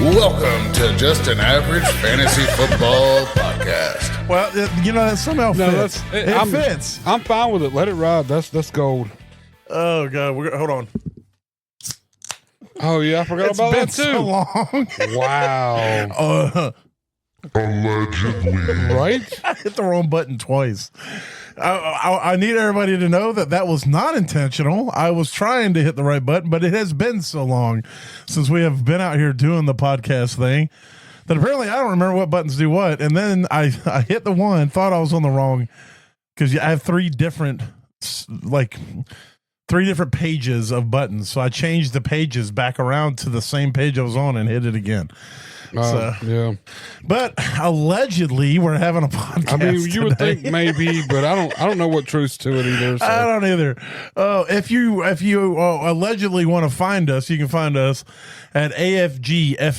Welcome to Just an Average Fantasy Football Podcast. Well, that somehow fits. It fits. I'm fine with it. Let it ride. That's gold. Oh, God. Hold on. Oh, yeah. I forgot about that, too. So long. Wow. Allegedly. Right? I hit the wrong button twice. I need everybody to know that was not intentional. I was trying to hit the right button, but it has been so long since we have been out here doing the podcast thing that apparently I don't remember what buttons do what. And then I hit the one, thought I was on the wrong, because I have three different pages of buttons. So I changed the pages back around to the same page I was on and hit it again. Yeah. But allegedly, we're having a podcast. I mean, you would today. think maybe, but I don't know what truth's to it either. So. I don't either. If you allegedly want to find us, you can find us at afgffpod.com.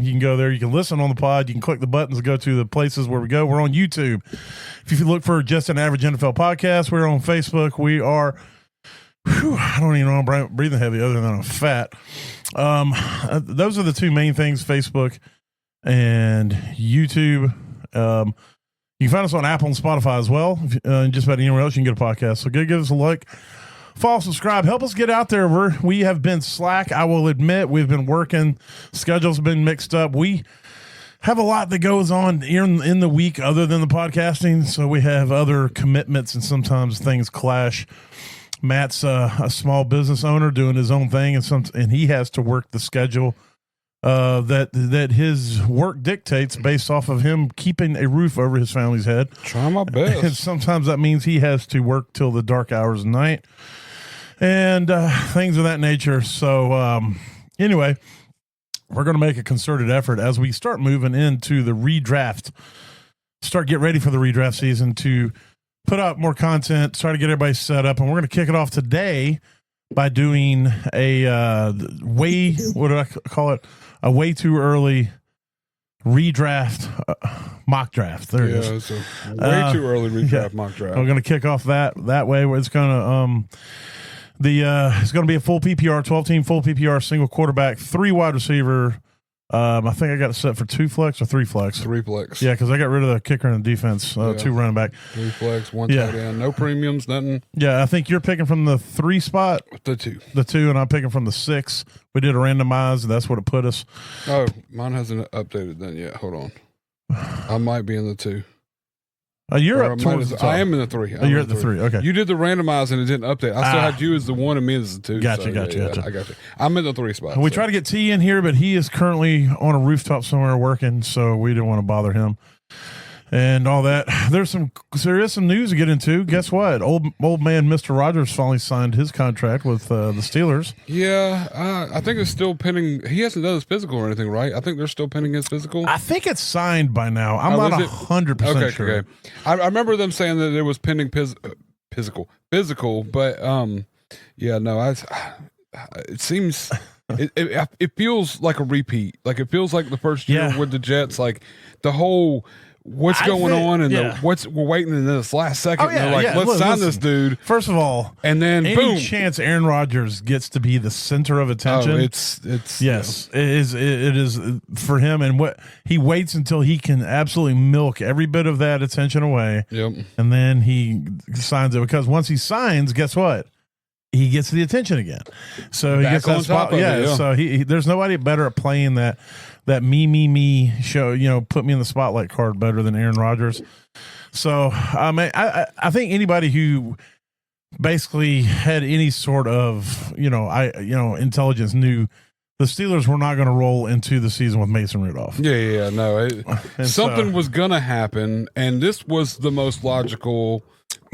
You can go there. You can listen on the pod. You can click the buttons to go to the places where we go. We're on YouTube. If you look for Just an Average NFL Podcast, we're on Facebook. We are. I don't even know I'm breathing heavy other than I'm fat. Those are the two main things, Facebook and YouTube. You can find us on Apple and Spotify as well. And just about anywhere else you can get a podcast. So give us a like, follow, subscribe, help us get out there. We have been slack. I will admit we've been working. Schedules have been mixed up. We have a lot that goes on in the week other than the podcasting. So we have other commitments and sometimes things clash. Matt's a small business owner doing his own thing, and he has to work the schedule that his work dictates based off of him keeping a roof over his family's head. Try my best. And sometimes that means he has to work till the dark hours of night and things of that nature. So anyway, we're going to make a concerted effort as we start moving into the redraft, get ready for the redraft season to put out more content, try to get everybody set up, and we're going to kick it off today by doing a way too early redraft mock draft. There it is. So way too early redraft mock draft. We're going to kick off that way. Where it's going to it's going to be a full PPR, 12-team full PPR, single quarterback, 3 wide receiver. I think I got it set for 2 flex or 3 flex. 3 flex. Yeah, because I got rid of the kicker and the defense. 2 running back. 3 flex, 1 tight end. No premiums, nothing. Yeah, I think you're picking from the 3 spot. The 2. The 2, and I'm picking from the 6. We did a randomize, and that's what it put us. Oh, mine hasn't updated then yet. Hold on. I might be in the 2. You're up towards the top. I am in the 3. You're at the 3. Okay. You did the randomize and it didn't update. I still had you as the 1 and me as the 2. Gotcha. I got you. I'm in the 3 spot. We try to get T in here, but he is currently on a rooftop somewhere working, so we didn't want to bother him and all that. There is some news to get into. Guess what? Old man Mr. Rogers finally signed his contract with the Steelers. Yeah, I think it's still pending. He hasn't done his physical or anything, right? I think they're still pending his physical. I think it's signed by now. I'm not 100% sure. Okay. I remember them saying that it was pending physical, but yeah, no, it seems it feels like a repeat. Like it feels like the first year with the Jets, like the whole. What's going on and we're waiting in this last second. They're like, let's sign this dude. First of all, and then any boom. chance Aaron Rodgers gets to be the center of attention. Oh, it's yes, it is for him. And what he waits until he can absolutely milk every bit of that attention away. Yep. And then he signs it, because once he signs, guess what? He gets the attention again. So he gets that spot. So he there's nobody better at playing that me show, put me in the spotlight card better than Aaron Rodgers. So I think anybody who basically had any sort of intelligence knew the Steelers were not going to roll into the season with Mason Rudolph. Yeah, no. Something was going to happen, and this was the most logical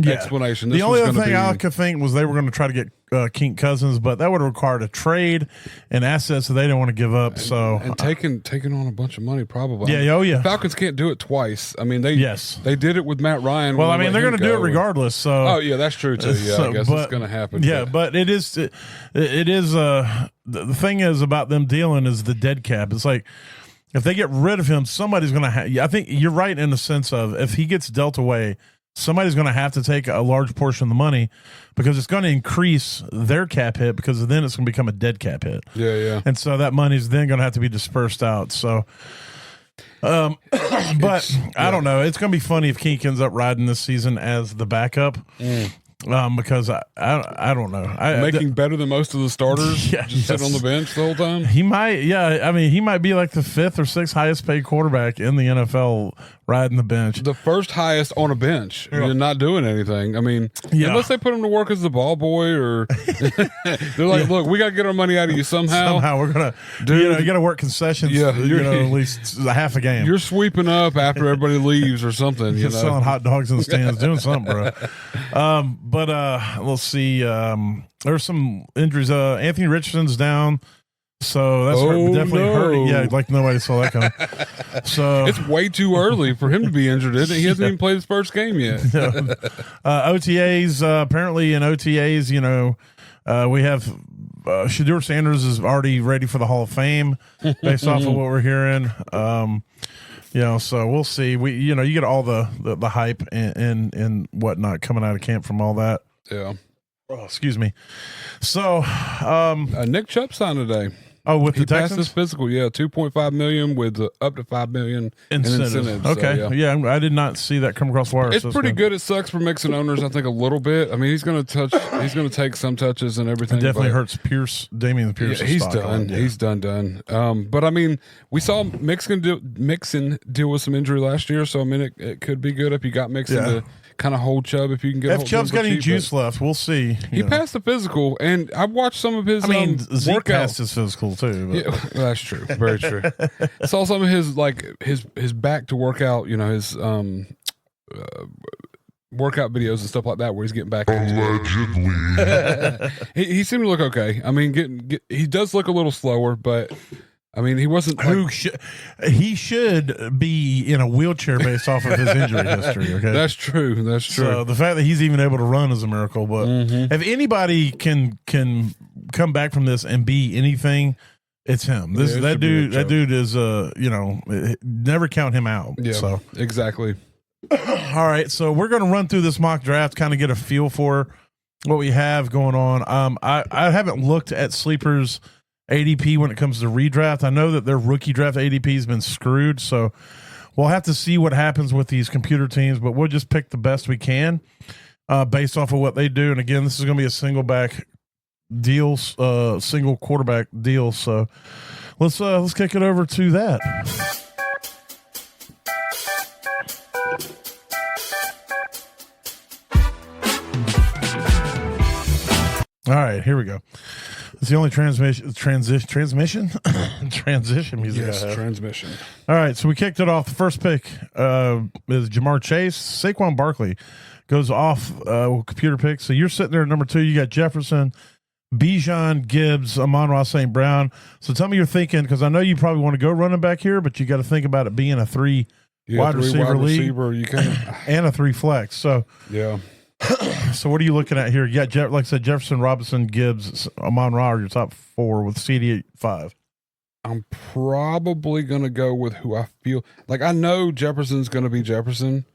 explanation. The only other thing I could think was they were going to try to get Kink Cousins, but that would have required a trade and assets that they didn't want to give up. And taking on a bunch of money, probably. Yeah, The Falcons can't do it twice. I mean, they did it with Matt Ryan. Well, I mean, they're going to do it regardless. So, that's true too. Yeah, I guess it's going to happen. Yeah, but it is. The thing is about them dealing is the dead cap. It's like if they get rid of him, somebody's going to. I think you're right in the sense of if he gets dealt away, somebody's going to have to take a large portion of the money because it's going to increase their cap hit because then it's going to become a dead cap hit. Yeah. And so that money's then going to have to be dispersed out. So, but I don't know. It's going to be funny if Kink ends up riding this season as the backup. Because I don't know. Making better than most of the starters, Yeah, just sitting on the bench the whole time. He might, I mean, he might be like the 5th or 6th highest paid quarterback in the NFL riding the bench. The first highest on a bench and not doing anything. I mean, Yeah. unless they put him to work as the ball boy or they're like, look, we got to get our money out of you somehow. Somehow we're gonna, you got to work concessions. Yeah, at least a half a game. You're sweeping up after everybody leaves or something. You're selling hot dogs in the stands, doing something, bro. But let's see. There's some injuries. Anthony Richardson's down, so that's definitely hurting. Yeah, like nobody saw that coming. So it's way too early for him to be injured, isn't it? He hasn't even played his first game yet. OTAs, apparently in OTAs, we have Shedeur Sanders is already ready for the Hall of Fame based off of what we're hearing. So we'll see. You get all the hype and whatnot coming out of camp from all that. Yeah. Oh, excuse me. So, Nick Chubb signed today. Oh, with he the passed Texans? his physical, $2.5 million with up to $5 million in incentives. Okay, So, yeah, I did not see that come across the wire. It's pretty good. It sucks for mixing owners, I think, a little bit. I mean, he's going to take some touches and everything. It definitely hurts Damian Pierce. Yeah, he's done. Yeah. He's done. But I mean, we saw Mixon deal with some injury last year, so I mean, it could be good if you got Mixon to kind of hold Chubb if you can get. If Chubb's got any juice left, we'll see. He passed the physical, and I've watched some of his. Zeke passed his physical too. Yeah, that's true. Very true. I saw some of his his back to workout. His workout videos and stuff like that where he's getting back. Allegedly. he seemed to look okay. I mean, he does look a little slower, but. I mean, he wasn't. He should be in a wheelchair based off of his injury history. Okay, that's true. That's true. So the fact that he's even able to run is a miracle. But if anybody can come back from this and be anything, it's him. That dude is never count him out. Yeah, so exactly. All right, so we're going to run through this mock draft, kind of get a feel for what we have going on. I haven't looked at Sleeper's ADP when it comes to redraft. I know that their rookie draft ADP has been screwed, so we'll have to see what happens with these computer teams, but we'll just pick the best we can based off of what they do. And again, this is going to be a single quarterback deal. So let's kick it over to that. All right, here we go. It's the only transition music. Yes, transmission. All right, so we kicked it off. The first pick is Jamar Chase. Saquon Barkley goes off computer pick. So you're sitting there at number 2. You got Jefferson, Bijan, Gibbs, Amon-Ra St. Brown. So tell me you're thinking, because I know you probably want to go running back here, but you got to think about it being a 3 wide receiver league you can and a 3 flex. So yeah. So what are you looking at here? You got, like I said, Jefferson, Robinson, Gibbs, Amon-Ra are your top 4 with CD at 5. I'm probably going to go with who I feel like. I know Jefferson's going to be Jefferson.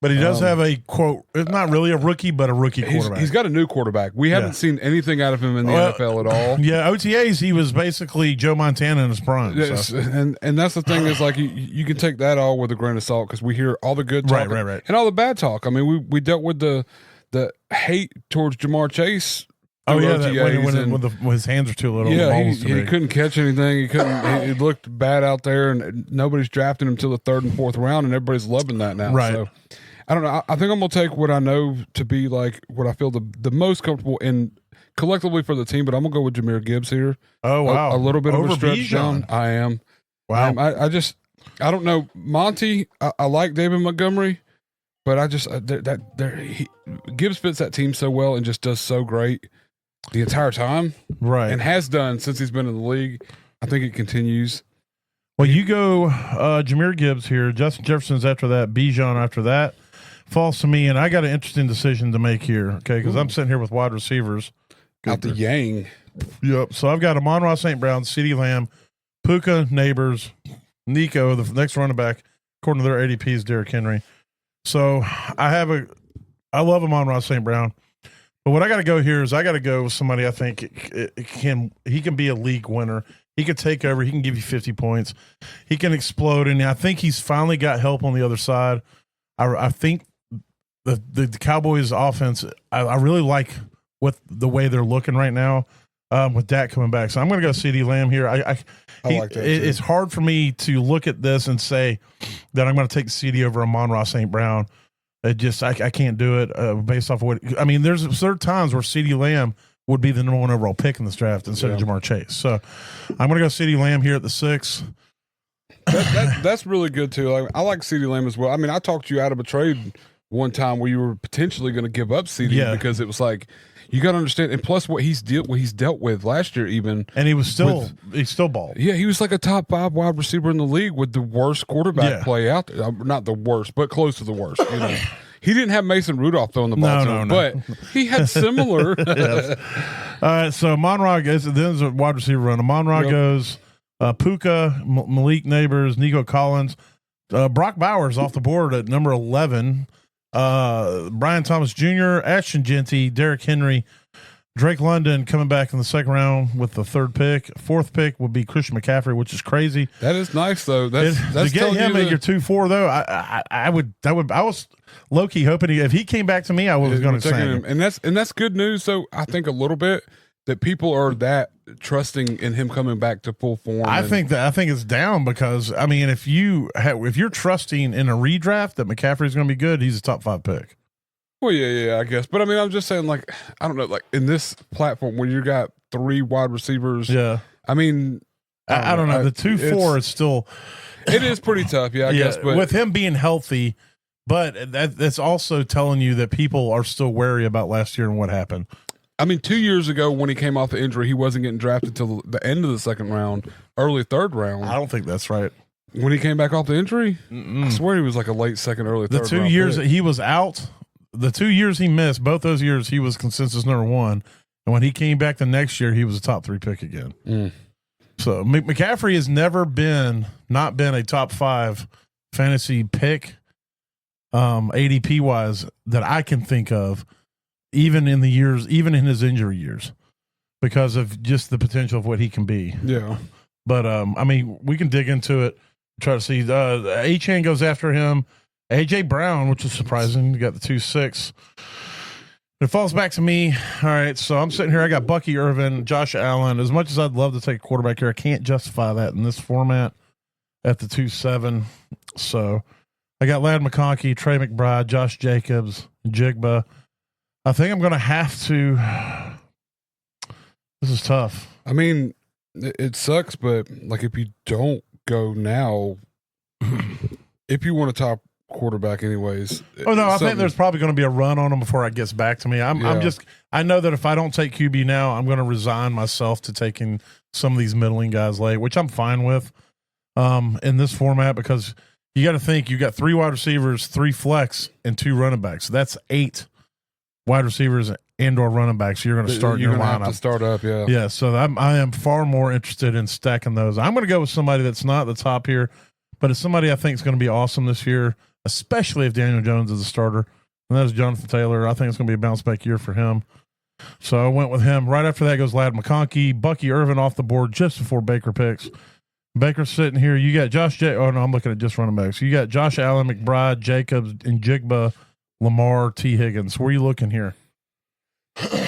But he does have a quote. It's not really a rookie, but a rookie quarterback. He's got a new quarterback. We haven't seen anything out of him in the NFL at all. Yeah, OTAs, he was basically Joe Montana in his prime. Yes, so. and that's the thing is like you can take that all with a grain of salt because we hear all the good talk right. and all the bad talk. I mean, we dealt with the hate towards Jamar Chase. Oh yeah, when his hands are too little. Yeah, he couldn't catch anything. He couldn't. He looked bad out there, and nobody's drafting him till the 3rd and 4th round, and everybody's loving that now. Right. So, I don't know. I think I'm gonna take what I know to be like what I feel the most comfortable in collectively for the team, but I'm gonna go with Jahmyr Gibbs here. Oh wow, a little bit over of a stretch Bijan. down. I am. Wow. I don't know Monty. I like David Montgomery, but I just Gibbs fits that team so well and just does so great the entire time, right? And has done since he's been in the league. I think it continues. Well, you go Jahmyr Gibbs here. Justin Jefferson's after that. Bijan after that. Falls to me, and I got an interesting decision to make here, okay? Because I'm sitting here with wide receivers. Out the yang. Yep. So I've got Amon-Ra St. Brown, CeeDee Lamb, Puka, Neighbors, Nico, the next running back, according to their ADPs, Derrick Henry. So I have I love Amon-Ra St. Brown. But what I got to go here is I got to go with somebody I think he can be a league winner. He can take over. He can give you 50 points. He can explode. And I think he's finally got help on the other side. I think the Cowboys offense, I really like the way they're looking right now with Dak coming back. So I'm going to go CeeDee Lamb here. I like that. It's hard for me to look at this and say that I'm going to take CeeDee over Amon-Ra St. Brown. I can't do it based off of what – I mean, there's times where CeeDee Lamb would be the number 1 overall pick in this draft instead of Jamar Chase. So I'm going to go CeeDee Lamb here at the 6. That's really good too. I like CeeDee Lamb as well. I mean, I talked you out of a trade one time where you were potentially going to give up CeeDee because it was like you got to understand. And plus, what he's dealt with last year, even and he still balled. Yeah, he was like a top 5 wide receiver in the league with the worst quarterback play out there. Not the worst, but close to the worst. You know, he didn't have Mason Rudolph throwing the ball to him, but he had similar. Yes. All right, so Amon-Ra goes. Then there's a wide receiver run. Amon-Ra goes. Puka, Malik Neighbors, Nico Collins, Brock Bowers off the board at number 11. Brian Thomas Jr., Ashton Genty, Derrick Henry, Drake London coming back in the second round with the 3rd pick. 4th pick would be Christian McCaffrey, which is crazy. That is nice though. That's to get him at your 2-4 though. I was low key hoping if he came back to me, I was going to say him. And that's good news. So I think a little bit that people are that trusting in him coming back to full form. I think it's down because I mean, if you're trusting in a redraft that McCaffrey's going to be good, he's a top 5 pick. Well, yeah, I guess. But I mean, I'm just saying, like, I don't know, like in this platform where you got 3 wide receivers. Yeah. I mean, I don't know. The 2-4 is still. It is pretty tough. Yeah, I guess. But with him being healthy, but that's also telling you that people are still wary about last year and what happened. I mean, 2 years ago when he came off the injury, he wasn't getting drafted till the end of the 2nd round, early 3rd round. I don't think that's right. When he came back off the injury, I swear he was like a late 2nd, early 3rd round. The 2 years that he was out, the 2 years he missed, both those years he was consensus number 1. And when he came back the next year, he was a top 3 pick again. So McCaffrey has never not been a top 5 fantasy pick, ADP wise, that I can think of. Even in his injury years, because of just the potential of what he can be. Yeah. But, I mean, we can dig into it, try to see. A-Chain goes after him. A.J. Brown, which is surprising. You got the 2-6. It falls back to me. All right, so I'm sitting here. I got Bucky Irvin, Josh Allen. As much as I'd love to take a quarterback here, I can't justify that in this format at the 2-7. So I got Ladd McConkey, Trey McBride, Josh Jacobs, Jigba. I think I'm going to have to. This is tough. I mean, it sucks, but like if you don't go now, if you want a top quarterback, anyways. Oh no, I think there's probably going to be a run on him before it gets back to me. I know that if I don't take QB now, I'm going to resign myself to taking some of these middling guys late, which I'm fine with in this format because you got to think you got 3 wide receivers, 3 flex, and 2 running backs. That's 8. Wide receivers and/or running backs. You're going to start your lineup. Have to start up, yeah. Yeah, so I am far more interested in stacking those. I'm going to go with somebody that's not at the top here, but it's somebody I think is going to be awesome this year, especially if Daniel Jones is a starter. And that is Jonathan Taylor. I think it's going to be a bounce back year for him. So I went with him. Right after that goes Ladd McConkey, Bucky Irvin off the board just before Baker picks. Baker's sitting here. You got I'm looking at just running backs. You got Josh Allen, McBride, Jacobs, and Jigba, Lamar, T. Higgins. Where are you looking here?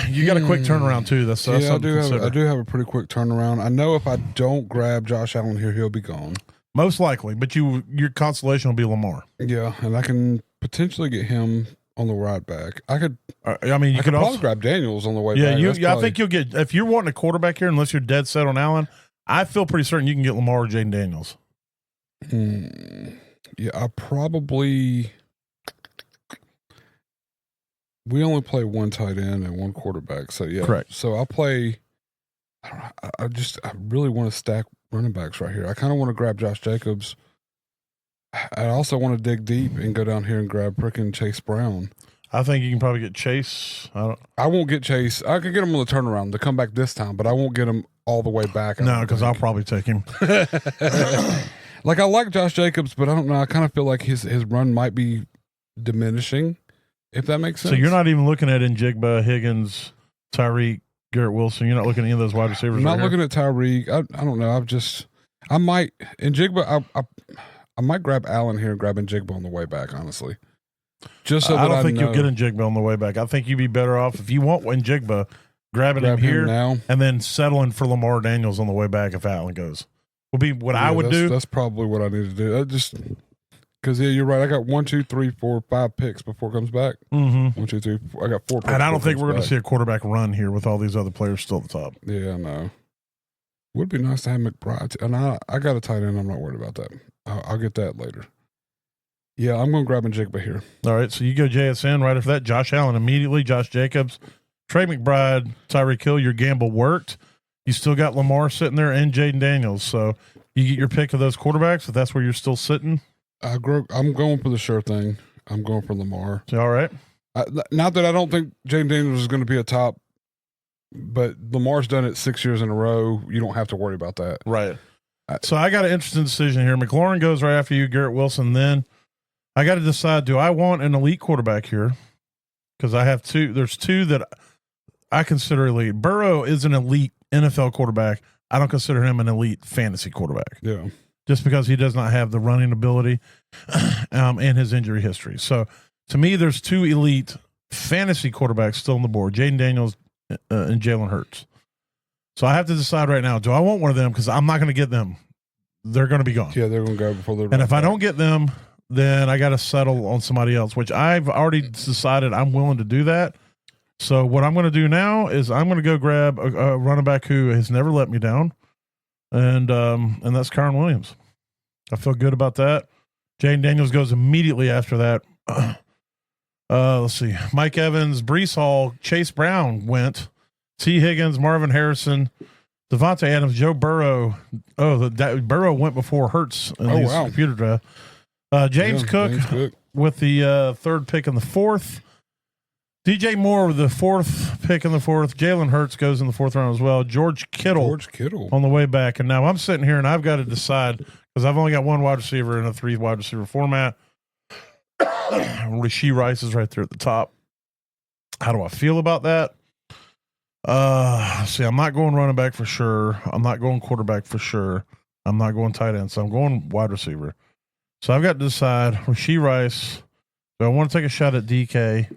You got a quick turnaround too. That's I do have a pretty quick turnaround. I know if I don't grab Josh Allen here, he'll be gone. Most likely, but your consolation will be Lamar. Yeah, and I can potentially get him on the right back. I could probably also grab Daniels on the way back. I think you'll get, if you're wanting a quarterback here, unless you're dead set on Allen, I feel pretty certain you can get Lamar or Jaden Daniels. Yeah, I probably. We only play 1 tight end and 1 quarterback, so yeah. Correct. So I'll play. I really want to stack running backs right here. I kind of want to grab Josh Jacobs. I also want to dig deep and go down here and grab frickin' Chase Brown. I think you can probably get Chase. I won't get Chase. I could get him on the turnaround to come back this time, but I won't get him all the way back. No, because I'll probably take him. Like I like Josh Jacobs, but I don't know. I kind of feel like his run might be diminishing. if that makes sense. So you're not even looking at Njigba, Higgins, Tyreek, Garrett Wilson. You're not looking at any of those wide receivers. I'm not looking at Tyreek. I don't know. I might Njigba. I might grab Allen here and grab Njigba on the way back. Honestly, just so I that don't think know. you'll get Njigba on the way back. I think you'd be better off if you want Njigba, grabbing him here now and then settling for Lamar Daniels on the way back if Allen goes. Would be what I would do. That's probably what I need to do. Just because you're right. I got 1, 2, 3, 4, 5 picks before it comes back. Mm-hmm. 1, 2, 3. I got 4 picks. And I don't think we're going to see a quarterback run here with all these other players still at the top. Yeah, I know. Would be nice to have McBride. And I got a tight end. I'm not worried about that. I'll get that later. Yeah, I'm going to grab Njigba here. All right, so you go JSN right after that. Josh Allen immediately. Josh Jacobs, Trey McBride, Tyreek Hill. Your gamble worked. You still got Lamar sitting there and Jaden Daniels. So you get your pick of those quarterbacks if that's where you're still sitting. I'm going for the sure thing. I'm going for Lamar. All right. Not that I don't think Jaden Daniels is going to be a top, but Lamar's done it 6 years in a row. You don't have to worry about that. Right. So I got an interesting decision here. McLaurin goes right after you, Garrett Wilson. Then I got to decide, do I want an elite quarterback here? Because I have two. There's two that I consider elite. Burrow is an elite NFL quarterback. I don't consider him an elite fantasy quarterback. Yeah. Just because he does not have the running ability and his injury history. So to me, there's two elite fantasy quarterbacks still on the board, Jaden Daniels and Jalen Hurts. So I have to decide right now, do I want one of them? Because I'm not going to get them. They're going to be gone. Yeah, they're going to go before they're And if I don't get them, then I got to settle on somebody else, which I've already decided I'm willing to do that. So what I'm going to do now is I'm going to go grab a running back who has never let me down, and that's Kyron Williams. I feel good about that. Jaden Daniels goes immediately after that. Let's see. Mike Evans, Breece Hall, Chase Brown went. T. Higgins, Marvin Harrison, Devontae Adams, Joe Burrow. Burrow went before Hurts in these computer draft. James Cook with the third pick in the fourth. DJ Moore with the fourth pick in the fourth. Jalen Hurts goes in the fourth round as well. George Kittle on the way back. And now I'm sitting here and I've got to decide, because I've only got one wide receiver in a 3 wide receiver format. Rashee Rice is right there at the top. How do I feel about that? See, I'm not going running back for sure. I'm not going quarterback for sure. I'm not going tight end. So I'm going wide receiver. So I've got to decide Rashee Rice. Do I want to take a shot at DK?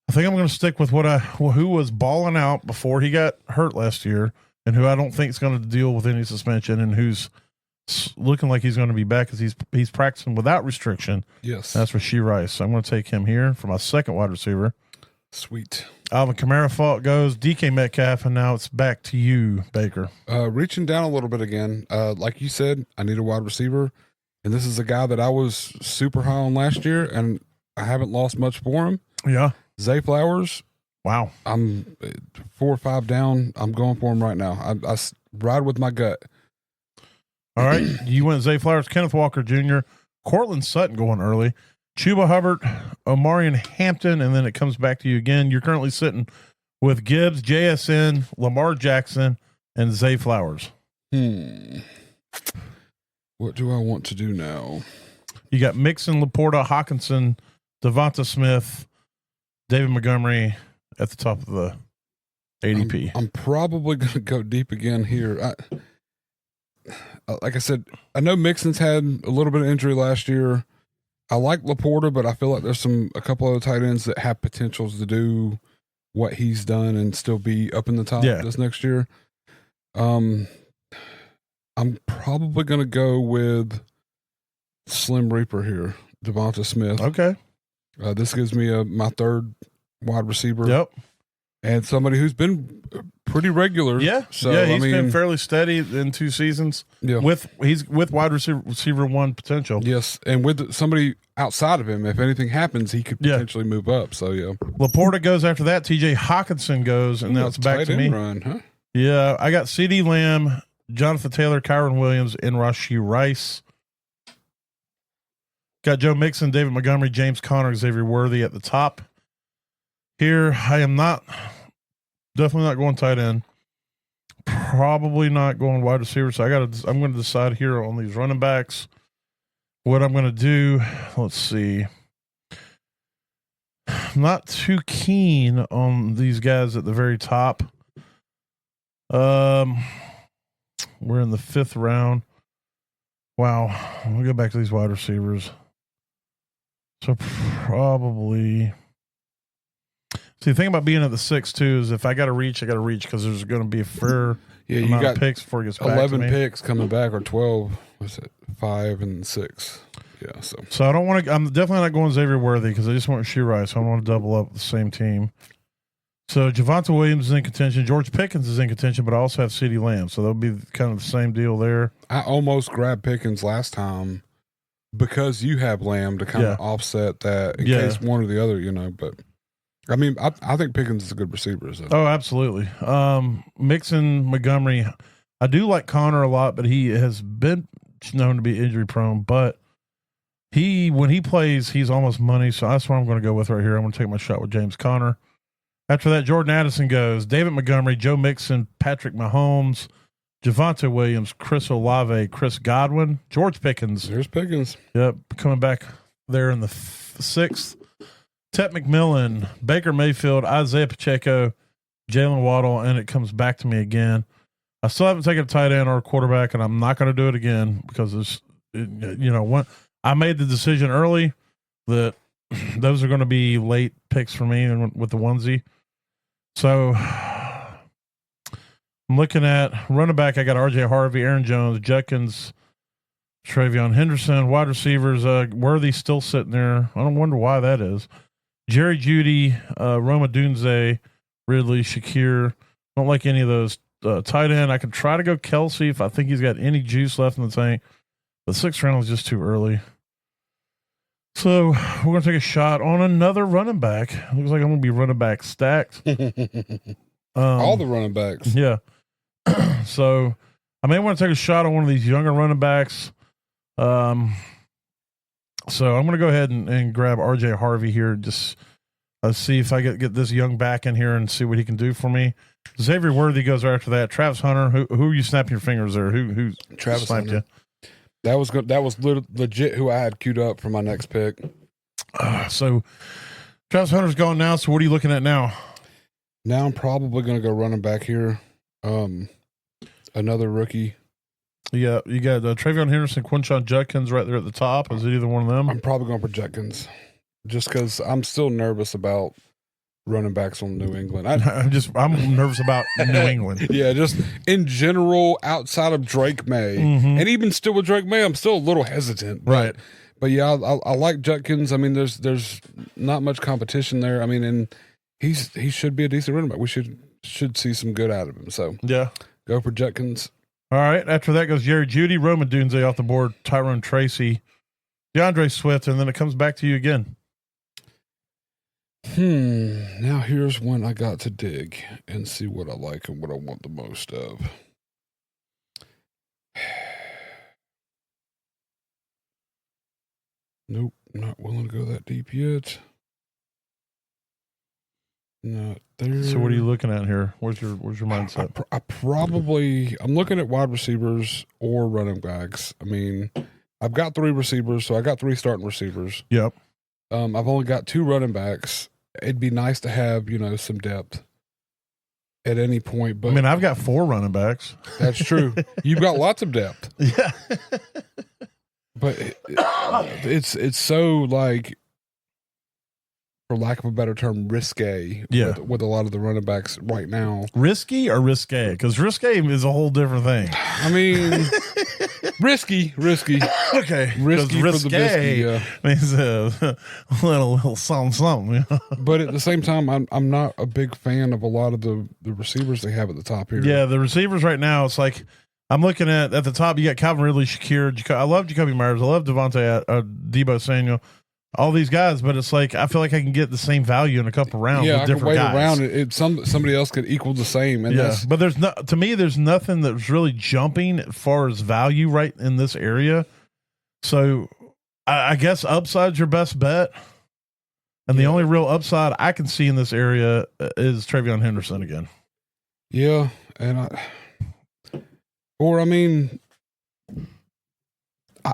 I think I'm going to stick with who was balling out before he got hurt last year, and who I don't think is going to deal with any suspension, and who's looking like he's going to be back because he's practicing without restriction. Yes, that's Rashee Rice. So I'm going to take him here for my second wide receiver. Sweet. Alvin Kamara goes, DK Metcalf, and now it's back to you, Baker. Reaching down a little bit again. Like you said, I need a wide receiver, and this is a guy that I was super high on last year, and I haven't lost much for him. Yeah. Zay Flowers. Wow. I'm 4 or 5 down. I'm going for him right now. I ride with my gut. All right. You went Zay Flowers, Kenneth Walker Jr., Cortland Sutton going early, Chuba Hubbard, Omarion Hampton, and then it comes back to you again. You're currently sitting with Gibbs, JSN, Lamar Jackson, and Zay Flowers. What do I want to do now? You got Mixon, Laporta, Hawkinson, Devonta Smith, David Montgomery at the top of the ADP. I'm probably going to go deep again here. Like I said, I know Mixon's had a little bit of injury last year. I like Laporta, but I feel like there's a couple other tight ends that have potentials to do what he's done and still be up in the top this next year. I'm probably going to go with Slim Reaper here, Devonta Smith. Okay. This gives me my third wide receiver. Yep. And somebody who's been pretty regular. Yeah. So, yeah, he's been fairly steady in 2 seasons. Yeah. He's with wide receiver 1 potential. Yes. And with somebody outside of him, if anything happens, he could potentially move up. So, yeah. Laporta goes after that. TJ Hawkinson goes, and now it's back to me. Run, huh? Yeah. I got CeeDee Lamb, Jonathan Taylor, Kyron Williams, and Rashee Rice. Got Joe Mixon, David Montgomery, James Conner, Xavier Worthy at the top. Here, I am definitely not going tight end. Probably not going wide receiver. So I'm going to decide here on these running backs what I'm going to do. Let's see. not too keen on these guys at the very top. We're in the 5th round. Wow. We'll go back to these wide receivers. So probably. See, the thing about being at the 6 too is if I got to reach, I got to reach because there's going to be a fair you got of picks before it gets back 11 to me. picks coming back, or 12. What's it? 5 and 6. Yeah. So I don't want to. I'm definitely not going Xavier Worthy because I just want Shoe Rice. So I don't want to double up with the same team. So Javonte Williams is in contention. George Pickens is in contention, but I also have CeeDee Lamb. So that'll be kind of the same deal there. I almost grabbed Pickens last time because you have Lamb to kind of offset that in case one or the other, But I mean, I think Pickens is a good receiver. So. Oh, absolutely. Mixon, Montgomery. I do like Connor a lot, but he has been known to be injury prone. But when he plays, he's almost money. So that's what I'm going to go with right here. I'm going to take my shot with James Conner. After that, Jordan Addison goes. David Montgomery, Joe Mixon, Patrick Mahomes, Javonte Williams, Chris Olave, Chris Godwin, George Pickens. There's Pickens. Yep, coming back there in the 6th. Ted McMillan, Baker Mayfield, Isaiah Pacheco, Jalen Waddle, and it comes back to me again. I still haven't taken a tight end or a quarterback, and I'm not going to do it again because I made the decision early that those are going to be late picks for me and with the onesie. So I'm looking at running back. I got RJ Harvey, Aaron Jones, Judkins, Travion Henderson. Wide receivers, Worthy still sitting there. I don't wonder why that is. Jerry Jeudy, Roma Dunze, Ridley, Shakir. Don't like any of those. Tight end, I could try to go Kelsey if I think he's got any juice left in the tank. The 6th round is just too early. So we're going to take a shot on another running back. Looks like I'm going to be running back stacked. All the running backs. Yeah. So I may want to take a shot on one of these younger running backs. So I'm going to go ahead and grab RJ Harvey here. Just see if I get this young back in here and see what he can do for me. Xavier Worthy goes right after that. Travis Hunter, who are you snapping your fingers there? Who Travis sniped Hunter. You? That was legit who I had queued up for my next pick. So Travis Hunter's gone now. So what are you looking at now? Now I'm probably going to go running back here. Another rookie. Yeah, you got Travion Henderson, Quinshon Judkins right there at the top. Is it either one of them? I'm probably going for Judkins, just because I'm still nervous about running backs on New England. I'm nervous about New England. Yeah, just in general, outside of Drake May, and even still with Drake May, I'm still a little hesitant. Right. But yeah, I like Judkins. I mean, there's not much competition there. I mean, and he should be a decent running back. We should see some good out of him. So yeah, go for Judkins. All right. After that goes Jerry Jeudy, Roman Dunze off the board, Tyrone Tracy, DeAndre Swift, and then it comes back to you again. Now here's when I got to dig and see what I like and what I want the most of. Nope, not willing to go that deep yet. Not there. So what are you looking at here? Where's your mindset? I'm looking at wide receivers or running backs. I mean, I've got 3 receivers, so I got 3 starting receivers. Yep. I've only got 2 running backs. It'd be nice to have, some depth at any point. But I mean, I've got 4 running backs. That's true. You've got lots of depth. Yeah. But it's so, like, for lack of a better term, risque with a lot of the running backs right now. Risky or risque? Because risque is a whole different thing. I mean, risky. Okay. Risky for the biscuit, yeah. Means a little something. You know? But at the same time, I'm not a big fan of a lot of the receivers they have at the top here. Yeah, the receivers right now, it's like, I'm looking at the top, you got Calvin Ridley, Shakir. I love Jacoby Myers. I love Devontae, Debo Samuel. All these guys, but it's like I feel like I can get the same value in a couple rounds. Yeah, with different I could wait guys. around. Somebody else could equal the same. And but there's nothing that's really jumping as far as value right in this area. So I guess upside's your best bet, and the only real upside I can see in this area is Travion Henderson again. Yeah, and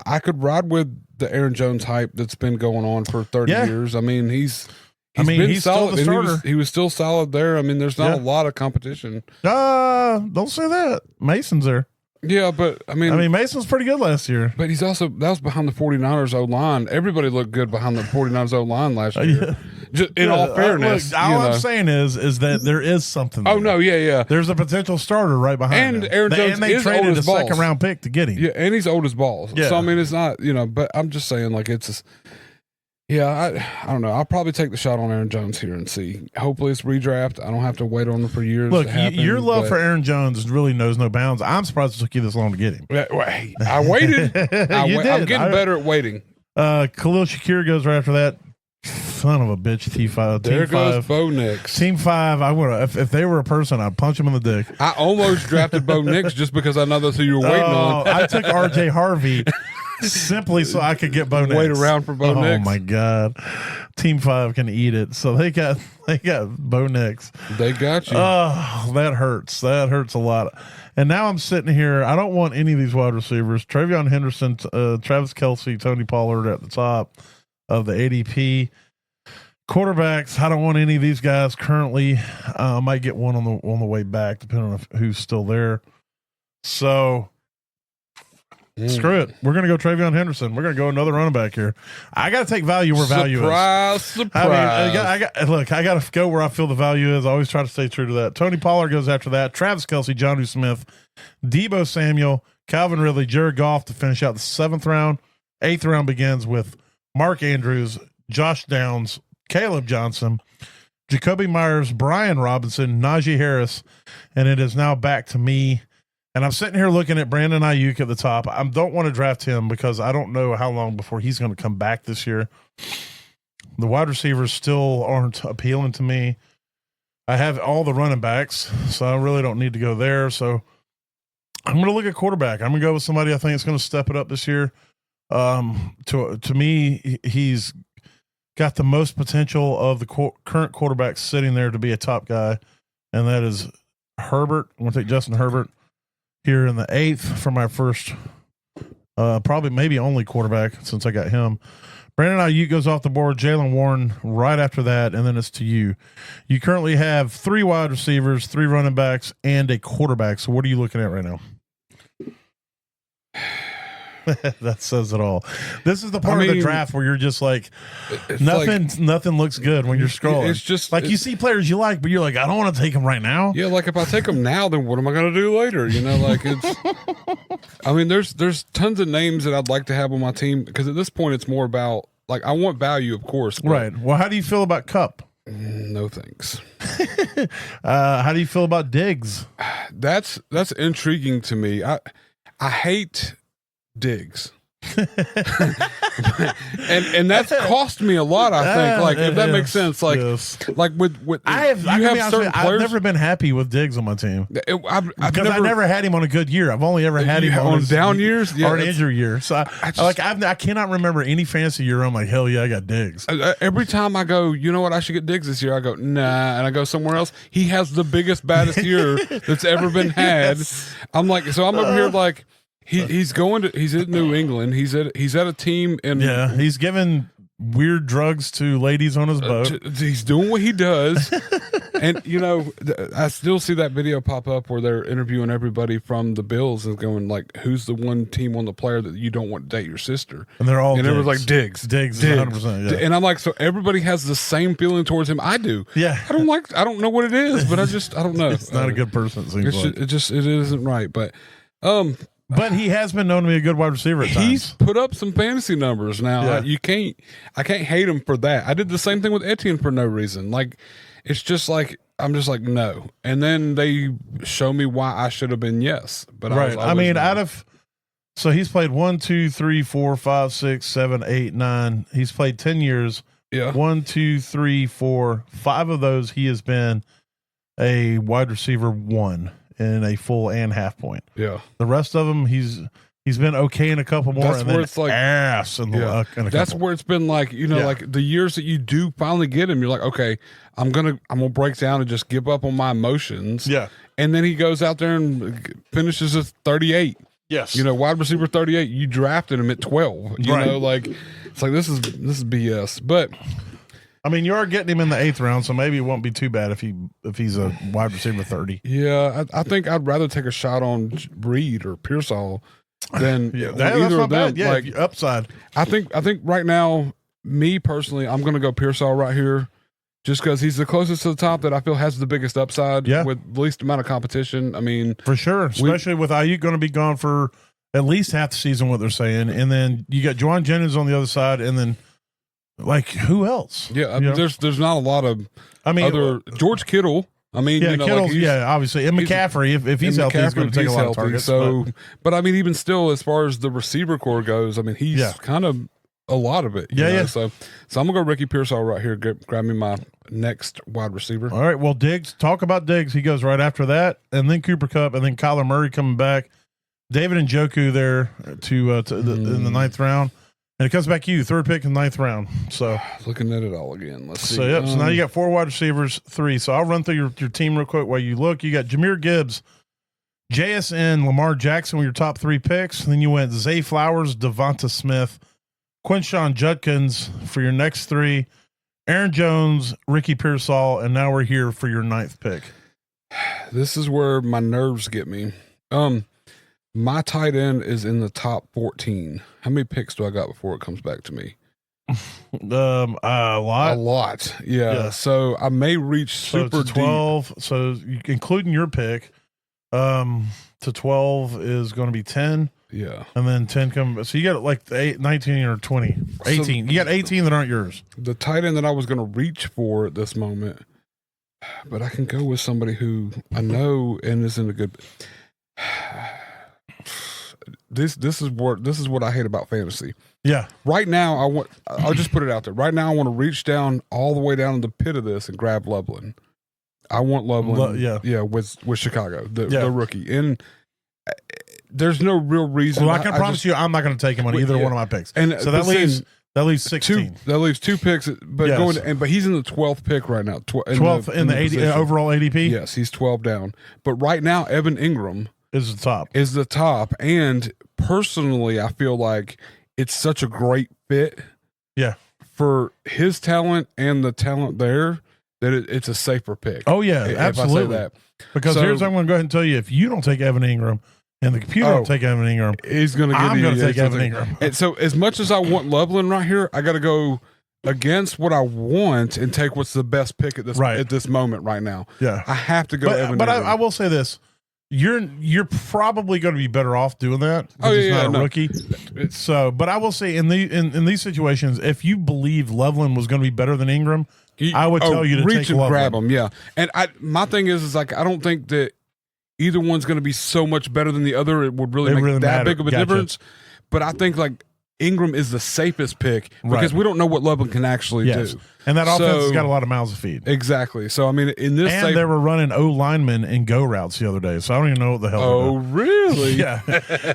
I could ride with the Aaron Jones hype that's been going on for 30 years. I mean, he's He's still the and starter. he was still solid there. I mean, there's not a lot of competition. Don't say that. Mason's there. Yeah, but I mean, Mason's pretty good last year. But that was behind the 49ers O line. Everybody looked good behind the 49ers O line last year. Just, in all fairness, all I'm saying is that there is something. Oh no, yeah. There's a potential starter right behind him. And Aaron Jones they is traded old a as balls. second round pick to get him. Yeah, and he's old as balls. Yeah. So I mean, it's not but I'm just saying like it's. Just, yeah, I don't know. I'll probably take the shot on Aaron Jones here and see. Hopefully it's redraft. I don't have to wait on him for years. Look, your love for Aaron Jones really knows no bounds. I'm surprised it took you this long to get him. I waited. I'm getting better at waiting. Khalil Shakir goes right after that. Son of a bitch, T5. There goes Bo Nix. Team 5, I would if they were a person, I'd punch him in the dick. I almost drafted Bo Nix just because I know that's who you were waiting on. I took RJ Harvey simply so I could get Bo Nix. Wait around for Bo Nix. Oh my God. Team 5 can eat it. So they got Bo Nix. They got you. Oh, that hurts. That hurts a lot. And now I'm sitting here. I don't want any of these wide receivers. Travion Henderson, Travis Kelce, Tony Pollard at the top of the ADP. Quarterbacks, I don't want any of these guys currently. I might get one on the way back, depending on who's still there. So screw it. We're going to go Travion Henderson. We're going to go another running back here. I got to take value where value is. Surprise. I got to go where I feel the value is. I always try to stay true to that. Tony Pollard goes after that. Travis Kelce, Jonnu Smith, Deebo Samuel, Calvin Ridley, Jared Goff to finish out the 7th round. 8th round begins with Mark Andrews, Josh Downs, Caleb Johnson, Jacoby Myers, Brian Robinson, Najee Harris, and it is now back to me. And I'm sitting here looking at Brandon Ayuk at the top. I don't want to draft him because I don't know how long before he's going to come back this year. The wide receivers still aren't appealing to me. I have all the running backs, so I really don't need to go there. So I'm going to look at quarterback. I'm going to go with somebody I think is going to step it up this year. To me, he's got the most potential of the current quarterbacks sitting there to be a top guy, and that is Herbert. I'm going to take Justin Herbert here in the 8th for my first, probably maybe only quarterback since I got him. Brandon Ayuk goes off the board. Jaylen Warren right after that, and then it's to you. You currently have 3 wide receivers, 3 running backs, and a quarterback. So what are you looking at right now? That says it all. This is the part of the draft where you're just like nothing looks good when you're scrolling. It's just like you see players you like, but you're like, I don't want to take them right now. Yeah, like if I take them now, then what am I going to do later? You know, like it's. I mean, there's tons of names that I'd like to have on my team because at this point it's more about like I want value, of course. Right. Well, how do you feel about Kupp? No thanks. How do you feel about Diggs? That's intriguing to me. I hate Diggs. and that's cost me a lot. I think, like if that makes sense, like like with I've never been happy with Diggs on my team because I never had him on a good year. I've only ever had him on down years or an injury year. So I cannot remember any fancy year. I'm like, hell yeah, I got Diggs. Every time I go, you know what, I should get Diggs this year. I go, nah, and I go somewhere else. He has the biggest, baddest year that's ever been had. Yes. I'm like, so I'm over here like. He's in New England. He's at a team in he's giving weird drugs to ladies on his boat. He's doing what he does. And you know, I still see that video pop up where they're interviewing everybody from the Bills and going like, who's the one team on the player that you don't want to date your sister? And they're all everyone's like Diggs 100%. Yeah. And I'm like, so everybody has the same feeling towards him. I do. Yeah. I don't know what it is, but I don't know. It's not a good person. It isn't right. But he has been known to be a good wide receiver at times. He's put up some fantasy numbers now. Yeah. I can't hate him for that. I did the same thing with Etienne for no reason. Like, it's just like, I'm just like, no. And then they show me why I should have been yes. But right. I mean, no. So he's played 1, 2, 3, 4, 5, 6, 7, 8, 9. He's played 10 years. Yeah. 1, 2, 3, 4, 5 of those he has been a wide receiver 1. In a full and half point. Yeah. The rest of them, he's been okay in a couple more. That's and where then it's like ass in the that's where it's been like, you know, like the years that you do finally get him, you're like, okay, I'm gonna break down and just give up on my emotions. Yeah. And then he goes out there and finishes at 38. Yes. You know, wide receiver 38. You drafted him at 12. You know, like it's like this is BS. But I mean, you are getting him in the 8th round, so maybe it won't be too bad if he's a wide receiver 30. Yeah, I think I'd rather take a shot on Reed or Pearsall than That's either not of them. bad. Yeah, Like, upside. I think right now, me personally, I'm going to go Pearsall right here, just because he's the closest to the top that I feel has the biggest upside with the least amount of competition. I mean, for sure, especially with Ayuk going to be gone for at least half the season, what they're saying, and then you got Juwan Jennings on the other side, and then like who else? Yeah, there's not a lot of. other George Kittle. I mean, Kittle's, obviously, and McCaffrey, if he's healthy, he's going to take a lot of targets. So, but I mean, even still, as far as the receiver core goes, I mean, he's kind of a lot of it. So I'm gonna go Ricky Pearsall right here. Grab me my next wide receiver. All right. Well, Diggs. Talk about Diggs. He goes right after that, and then Cooper Kupp, and then Kyler Murray coming back. David Njoku there in the 9th round. And it comes back to you, 3rd pick in the 9th round. So looking at it all again. Let's see. So so now you got 4 wide receivers, 3. So I'll run through your team real quick while you look. You got Jahmyr Gibbs, JSN, Lamar Jackson were your top 3 picks. And then you went Zay Flowers, Devonta Smith, Quinshon Judkins for your next 3, Aaron Jones, Ricky Pearsall, and now we're here for your 9th pick. This is where my nerves get me. My tight end is in the top 14. How many picks do I got before it comes back to me? A lot. A lot. Yeah. So I may reach super to 12. deep. So including your pick, to 12 is going to be 10. Yeah. And then 10 come. So you got like 19 or 20. 18. So you got 18 that aren't yours. The tight end that I was going to reach for at this moment, but I can go with somebody who I know and is in a good. This is what I hate about fantasy. Yeah. Right now, I'll just put it out there. Right now, I want to reach down all the way down in the pit of this and grab Loveland. I want Loveland. With Chicago, the rookie, and there's no real reason. Well, I can promise you, I'm not going to take him on either one of my picks. And so that leaves 16. That leaves 2 picks, but but he's in the 12th pick right now. 12th in the overall ADP. Yes, he's 12 down. But right now, Evan Ingram is the top, and personally, I feel like it's such a great fit. Yeah, for his talent and the talent there, that it's a safer pick. Oh yeah, absolutely. That. Because here's what I'm going to go ahead and tell you: if you don't take Evan Ingram, and the computer don't take Evan Ingram, he's going to. I'm going to take Evan Ingram. And so, as much as I want Loveland right here, I got to go against what I want and take what's the best pick at this moment right now. Yeah, I have to go. Evan but Ingram. I will say this. You're probably going to be better off doing that. He's not a rookie. So, but I will say in these situations, if you believe Loveland was going to be better than Ingram, I would tell you to reach take and Loveland. grab him. Yeah, and my thing is like I don't think that either one's going to be so much better than the other. It would really make that big of a difference. But I think like Ingram is the safest pick because we don't know what Loveland can actually do. And that offense has got a lot of mouths to feed. Exactly. So, I mean, in this... And they were running O linemen in go routes the other day, so I don't even know what the hell they're doing. Really? Yeah.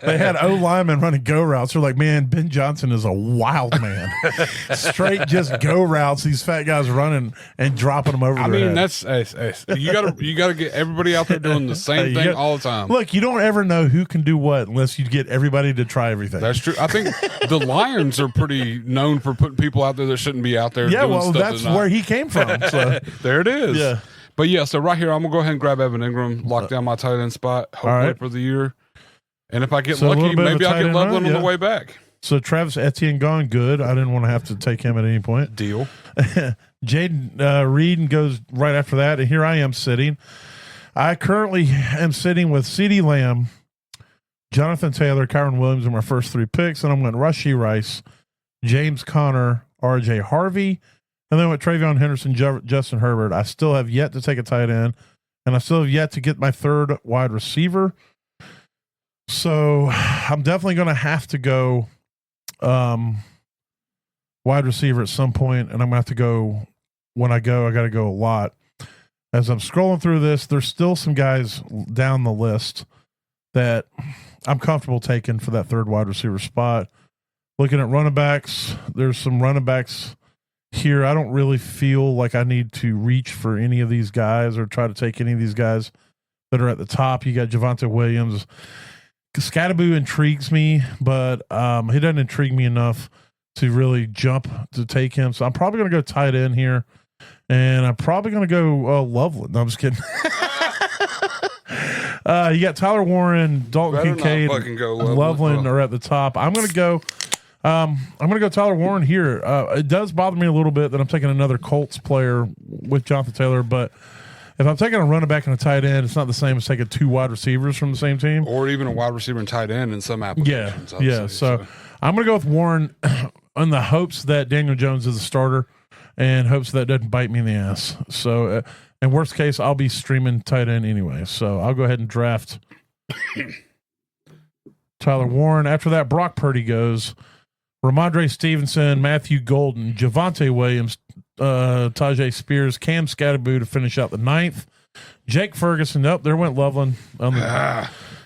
They had O linemen running go routes. They're like, man, Ben Johnson is a wild man. Straight just go routes. These fat guys running and dropping them over their head. That's... you gotta get everybody out there doing the same thing all the time. Look, you don't ever know who can do what unless you get everybody to try everything. That's true. I think the Lions are pretty known for putting people out there that shouldn't be out there doing stuff. That's where he came from. So there it is. Yeah. But so right here, I'm gonna go ahead and grab Evan Ingram, lock down my tight end spot, hopefully for the year. And if I get lucky, maybe I'll get Loveland on the way back. So Travis Etienne gone, good. I didn't want to have to take him at any point. Deal. Jaden Reed goes right after that, and here I am sitting. I currently am sitting with CeeDee Lamb, Jonathan Taylor, Kyron Williams are my first 3 picks, and I'm going Rashee Rice, James Conner, RJ Harvey, and then with Travion Henderson, Justin Herbert. I still have yet to take a tight end, and I still have yet to get my 3rd wide receiver. So I'm definitely going to have to go wide receiver at some point, and I'm going to have to go when I got to go a lot. As I'm scrolling through this, there's still some guys down the list that I'm comfortable taking for that 3rd wide receiver spot. Looking at running backs, there's some running backs here. I don't really feel like I need to reach for any of these guys or try to take any of these guys that are at the top. You got Javonte Williams. Scatterboo intrigues me, but he doesn't intrigue me enough to really jump to take him. So I'm probably going to go tight end here, and I'm probably going to go Loveland. No, I'm just kidding. You got Tyler Warren, Dalton Kincaid, Loveland are at the top. I'm going to go. I'm going to go Tyler Warren here. It does bother me a little bit that I'm taking another Colts player with Jonathan Taylor, but if I'm taking a running back and a tight end, it's not the same as taking 2 wide receivers from the same team, or even a wide receiver and tight end in some applications. So I'm going to go with Warren in the hopes that Daniel Jones is a starter, and hopes that doesn't bite me in the ass. So, in worst case, I'll be streaming tight end anyway. So I'll go ahead and draft Tyler Warren. After that, Brock Purdy goes. Ramondre Stevenson, Matthew Golden, Javonte Williams, Tajay Spears, Cam Scatterboo to finish out the 9th. Jake Ferguson, there went Loveland.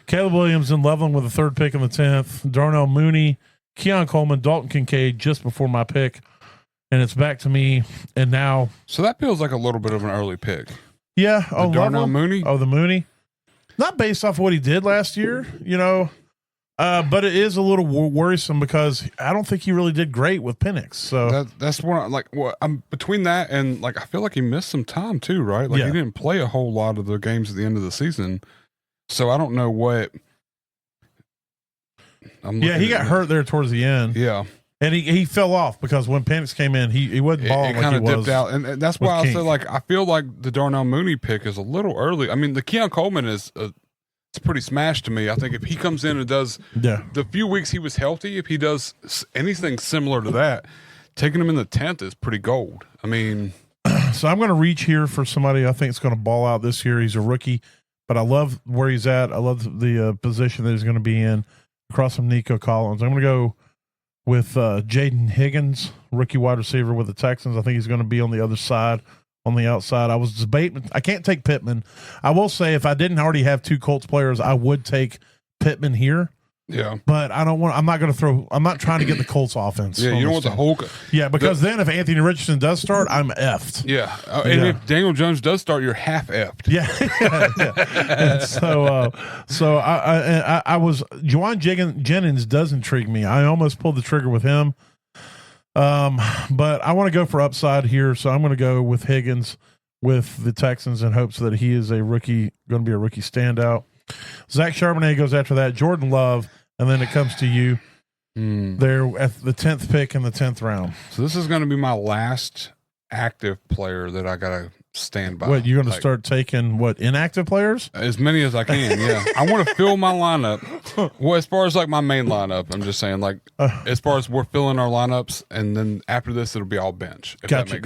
Caleb Williams and Loveland with the 3rd pick in the 10th. Darnell Mooney, Keon Coleman, Dalton Kincaid just before my pick. And it's back to me. And now. So that feels like a little bit of an early pick. Yeah. Darnell Mooney? Oh, the Mooney. Not based off what he did last year, but it is a little worrisome because I don't think he really did great with Penix. So that's what I'm between that and I feel like he missed some time too, right? He didn't play a whole lot of the games at the end of the season. So I don't know what. He got hurt there towards the end. Yeah. And he fell off because when Penix came in, he wasn't balling like he was. It kind of dipped out. And that's why I said, I feel like the Darnell Mooney pick is a little early. I mean, the Keon Coleman is it's pretty smashed to me. I think if he comes in and does the few weeks he was healthy, if he does anything similar to that, taking him in the 10th is pretty gold. I mean. So I'm going to reach here for somebody I think is going to ball out this year. He's a rookie, but I love where he's at. I love the position that he's going to be in across from Nico Collins. I'm going to go with Jaden Higgins, rookie wide receiver with the Texans. I think he's going to be on the other side. On the outside, I was debating. I can't take Pittman. I will say if I didn't already have 2 Colts players, I would take Pittman here. Yeah, but I don't want. I'm not going to throw. I'm not trying to get the Colts offense. Yeah, you don't want the whole. Yeah, because then if Anthony Richardson does start, I'm effed. Yeah, and if Daniel Jones does start, you're half effed. Yeah, And so I was Juwan Jennings does intrigue me. I almost pulled the trigger with him. But I want to go for upside here, so I'm going to go with Higgins with the Texans in hopes that he is a rookie, going to be a rookie standout. Zach Charbonnet goes after that. Jordan Love, and then it comes to you. They're at the 10th pick in the 10th round. So this is going to be my last active player that I got to stand by. What, you're going to start taking inactive players? As many as I can, yeah. I want to fill my lineup. Well, as far as my main lineup, I'm just saying as far as we're filling our lineups, and then after this it'll be all bench. Gotcha.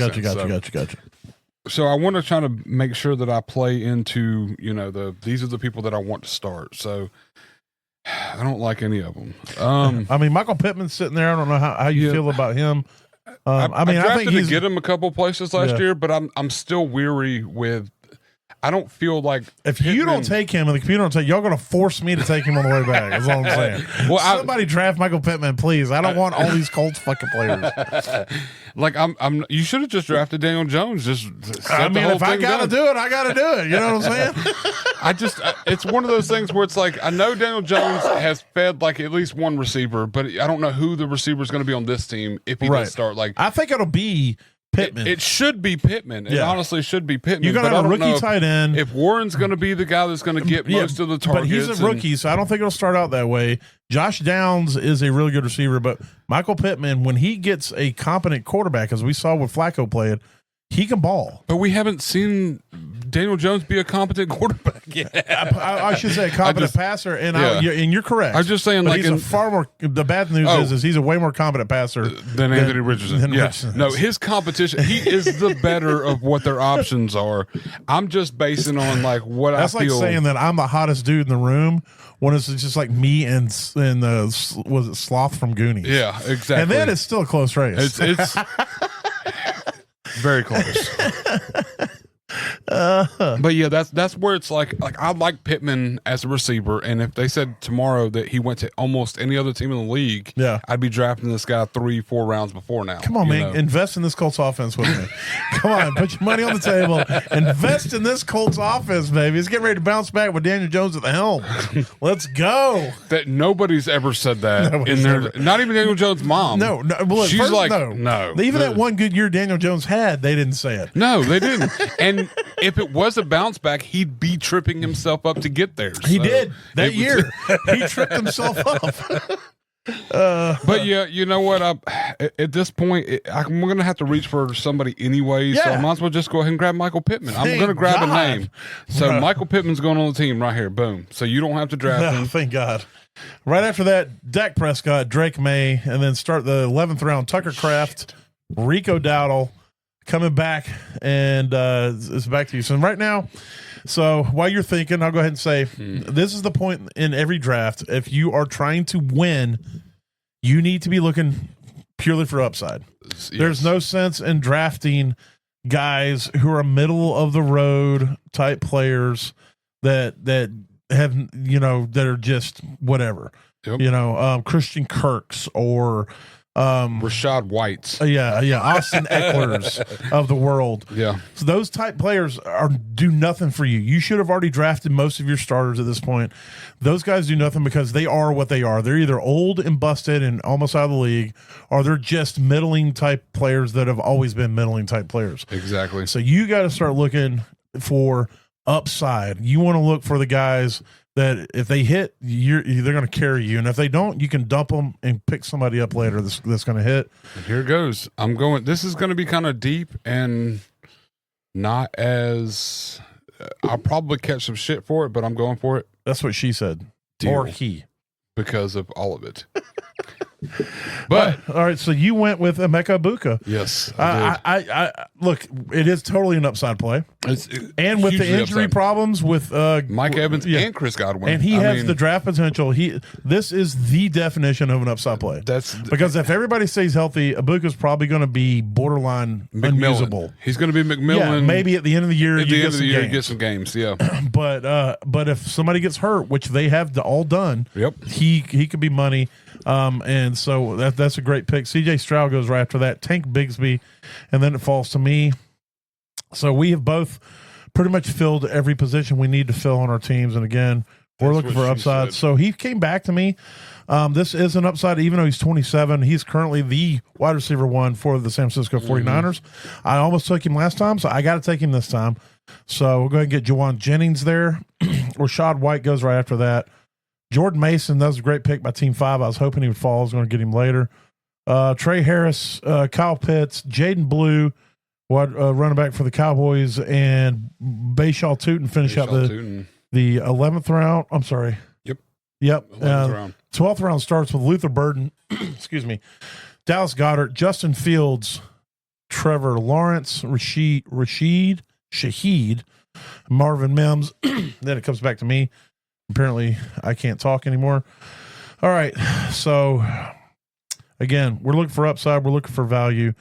So I want to try to make sure that I play into, these are the people that I want to start. So I don't like any of them. I mean, Michael Pittman's sitting there. I don't know how you feel about him. I drafted to get him a couple places last year, but I'm still weary with. I don't feel like if you don't take him and the computer don't take, y'all going to force me to take him on the way back. That's all I'm saying. Well, somebody draft Michael Pittman, please. I don't want all these Colts fucking players. You should have just drafted Daniel Jones. If I gotta do it, I gotta do it. You know what I'm saying? It's one of those things where it's I know Daniel Jones has fed at least one receiver, but I don't know who the receiver is going to be on this team if he does start. I think it'll be Pittman. It should be Pittman. It honestly should be Pittman. You're going to have a rookie tight end. If Warren's going to be the guy that's going to get most of the targets. But he's a rookie, so I don't think it'll start out that way. Josh Downs is a really good receiver, but Michael Pittman, when he gets a competent quarterback, as we saw with Flacco playing, he can ball. But we haven't seen Daniel Jones be a competent quarterback yet. I should say a competent passer, and you're correct. I'm just saying, he's a far more. The bad news is he's a way more competent passer than Anthony Richardson. No, his competition. He is the better of what their options are. I'm just basing on what I feel. That's like saying that I'm the hottest dude in the room when it's just like me and was it Sloth from Goonies? Yeah, exactly. And then it's still a close race. It's very close. But yeah, that's where it's like I like Pittman as a receiver, and if they said tomorrow that he went to almost any other team in the league, Yeah. I'd be drafting this guy 3-4 rounds before now. Come on, you man. know? Invest in this Colts offense with me. Come on. Put your money on the table. Invest in this Colts offense, baby. It's getting ready to bounce back with Daniel Jones at the helm. Let's go. That nobody's ever said that Nobody's in their ever. not even Daniel Jones' mom. No. Well, she's first, like no. Even that one good year Daniel Jones had, they didn't say it. No, they didn't. And if it was a bounce back, he'd be tripping himself up to get there. He So did that it was- year. He tripped himself up. But yeah, you know what? At this point, I'm going to have to reach for somebody anyway. So I Yeah. might as well just go ahead and grab Michael Pittman. I'm Thank going to grab a God. name. So Michael Pittman's going on the team right here. Boom. So you don't have to draft Oh, him. thank God. Right after that, Dak Prescott, Drake May, and then start the 11th round, Tucker Kraft, Rico Dowdle coming back, and it's back to you. So right now, so while you're thinking, I'll go ahead and say this is the point in every draft. If you are trying to win, you need to be looking purely for upside. Yes. There's no sense in drafting guys who are middle of the road type players that have, that are just whatever. Yep. Christian Kirks or Rashad White's. Austin Eckler's of the world. Yeah. So those type players do nothing for you. You should have already drafted most of your starters at this point. Those guys do nothing because they are what they are. They're either old and busted and almost out of the league, or they're just middling type players that have always been middling type players. Exactly. So you got to start looking for upside. You want to look for the guys that if they hit, they're going to carry you, and if they don't, you can dump them and pick somebody up later that's going to hit. And here it goes. This is going to be kind of deep and not as. I'll probably catch some shit for it, but I'm going for it. That's what she said, Deal. or he. Because of all of it. But all right, so you went with Emeka Buka. yes, I did. I look, it is totally an upside play, and with the hugely injury upside. problems with Mike Evans yeah. and Chris Godwin, and he I has mean, the draft potential. This is the definition of an upside play. That's Because if everybody stays healthy, Abuka's probably going to be borderline unusable. He's going to be McMillan. Yeah, maybe at the end of the year, at you the get end of some the year, games. get some games. Yeah, But if somebody gets hurt, which they have all done, Yep. he could be money. And so that's a great pick. CJ Stroud goes right after that. Tank Bigsby, and then it falls to me. So we have both pretty much filled every position we need to fill on our teams. And again, we're That's looking for what she upside. said. So he came back to me. This is an upside, even though he's 27. He's currently the wide receiver one for the San Francisco 49ers. I almost took him last time, so I got to take him this time. So we'll go ahead and get Juwan Jennings there. Rashad White goes right after that. Jordan Mason, that was a great pick by Team 5. I was hoping he would fall. I was going to get him later. Trey Harris, Kyle Pitts, Jaden Blue, running back for the Cowboys, and Bayshaw Tootin finish out the 11th round. I'm sorry. Yep. 11th round. 12th round starts with Luther Burden, excuse me, Dallas Goedert, Justin Fields, Trevor Lawrence, Rashid Shaheed, Marvin Mims. Then it comes back to me. Apparently, I can't talk anymore. All right. So, again, we're looking for upside. We're looking for value.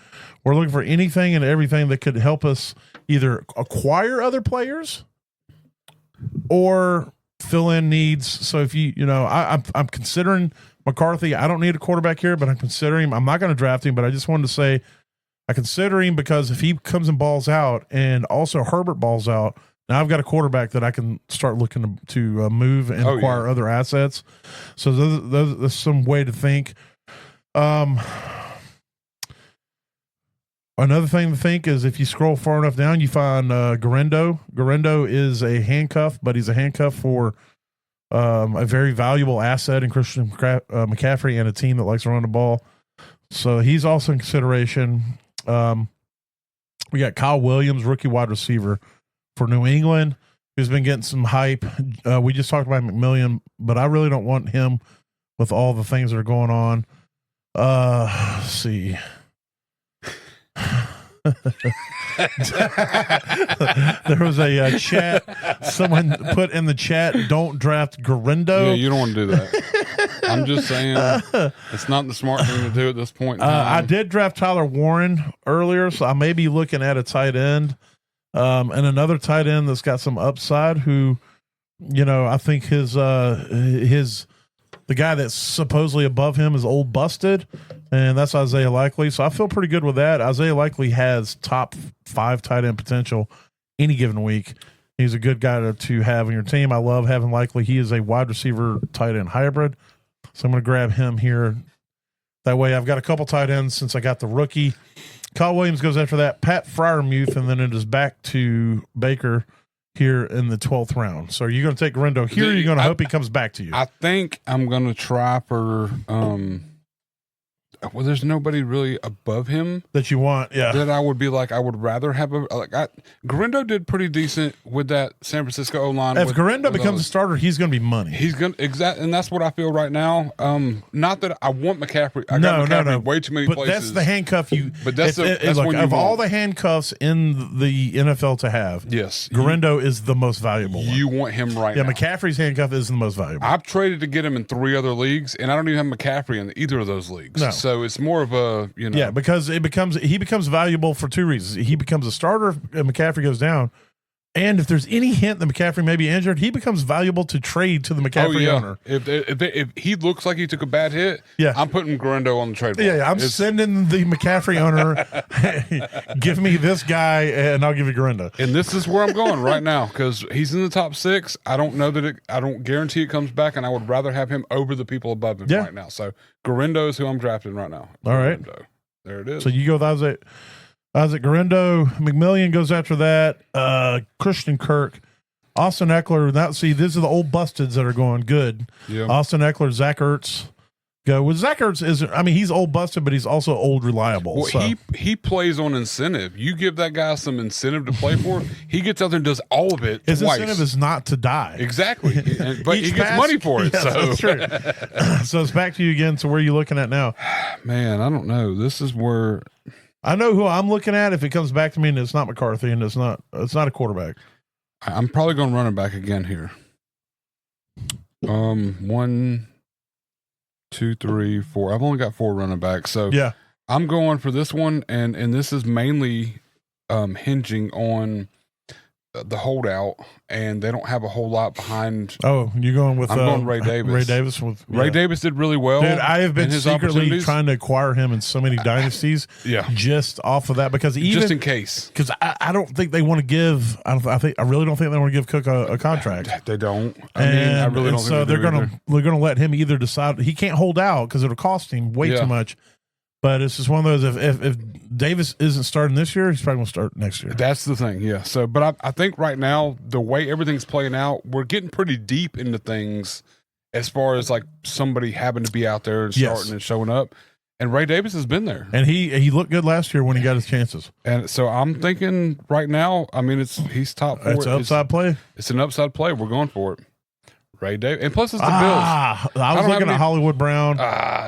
We're looking for anything and everything that could help us either acquire other players or fill in needs. So, if I'm considering McCarthy. I don't need a quarterback here, but I'm considering him. I'm not going to draft him, but I just wanted to say I consider him because if he comes and balls out and also Herbert balls out, now I've got a quarterback that I can start looking to move and acquire other assets. So there's some way to think. Another thing to think is if you scroll far enough down, you find Garendo. Garendo is a handcuff, but he's a handcuff for a very valuable asset in Christian McCaffrey and a team that likes to run the ball. So he's also in consideration. We got Kyle Williams, rookie wide receiver for New England, who's been getting some hype. We just talked about McMillan, but I really don't want him with all the things that are going on. Let's see. There was a chat. Someone put in the chat, don't draft Garendo. Yeah, you don't want to do that. I'm just saying it's not the smart thing to do at this point in time. I did draft Tyler Warren earlier, so I may be looking at a tight end. And another tight end that's got some upside who, I think the guy that's supposedly above him is old busted, and that's Isaiah Likely. So I feel pretty good with that. Isaiah Likely has top 5 tight end potential any given week. He's a good guy to have on your team. I love having Likely. He is a wide receiver tight end hybrid. So I'm going to grab him here. That way I've got a couple tight ends since I got the rookie. Kyle Williams goes after that. Pat Fryermuth, and then it is back to Baker here in the 12th round. So are you going to take Garindo here, or are you going to hope he comes back to you? I think I'm going to try for well, there's nobody really above him that you want, yeah. That I would be like, I would rather have Garindo did pretty decent with that San Francisco O-line. If Garindo becomes a starter, he's going to be money. He's going to and that's what I feel right now. Not that I want McCaffrey. I got McCaffrey way too many places. That's the handcuff you. But that's look, of all the handcuffs in the NFL to have. Yes, Garindo is the most valuable one. You want him right now. Yeah, McCaffrey's handcuff is the most valuable. I've traded to get him in 3 other leagues, and I don't even have McCaffrey in either of those leagues. No. So it's more of a Yeah, because he becomes valuable for 2 reasons. He becomes a starter if McCaffrey goes down, and if there's any hint that McCaffrey may be injured, he becomes valuable to trade to the McCaffrey owner. If he looks like he took a bad hit, I'm putting Garindo on the trade block. Yeah, I'm sending the McCaffrey owner, give me this guy, and I'll give you Garindo. And this is where I'm going right now because he's in the top 6. I don't know that I don't guarantee it comes back, and I would rather have him over the people above him right now. So Garindo is who I'm drafting right now. All right. There it is. So you go with Isaac Garindo. McMillian goes after that. Christian Kirk. Austin Eckler. These are the old busteds that are going good. Yeah. Austin Eckler, Zach Ertz. Go with Zach Ertz. He's old busted, but he's also old reliable. Well, so. he plays on incentive. You give that guy some incentive to play for, he gets out there and does all of it His twice. incentive is not to die. Exactly. But he gets money for it. Yes, so that's true. So it's back to you again. So where are you looking at now? Man, I don't know. This is where I know who I'm looking at if it comes back to me and it's not McCarthy and it's not a quarterback. I'm probably going to run it back again here. 1, 2, 3, 4. I've only got 4 running backs, so yeah, I'm going for this one, and this is mainly hinging on the holdout, and they don't have a whole lot behind. Oh, you're going with I'm going Ray Davis. Ray Davis Ray Davis did really well. Dude, I have been secretly trying to acquire him in so many dynasties. Yeah, just off of that because just in case, because I don't think they want to give. I really don't think they want to give Cook a contract. They don't. I really don't. So they're gonna let him either decide he can't hold out because it'll cost him way too much. But it's just one of those. If Davis isn't starting this year, he's probably going to start next year. That's the thing, yeah. So, but I think right now the way everything's playing out, we're getting pretty deep into things as far as like somebody having to be out there and starting and showing up. And Ray Davis has been there, and he looked good last year when he got his chances. And so I'm thinking right now, he's top 4. It's an upside play. It's an upside play. We're going for it. Ray Davis, and plus it's the Bills. I was looking at Hollywood Brown.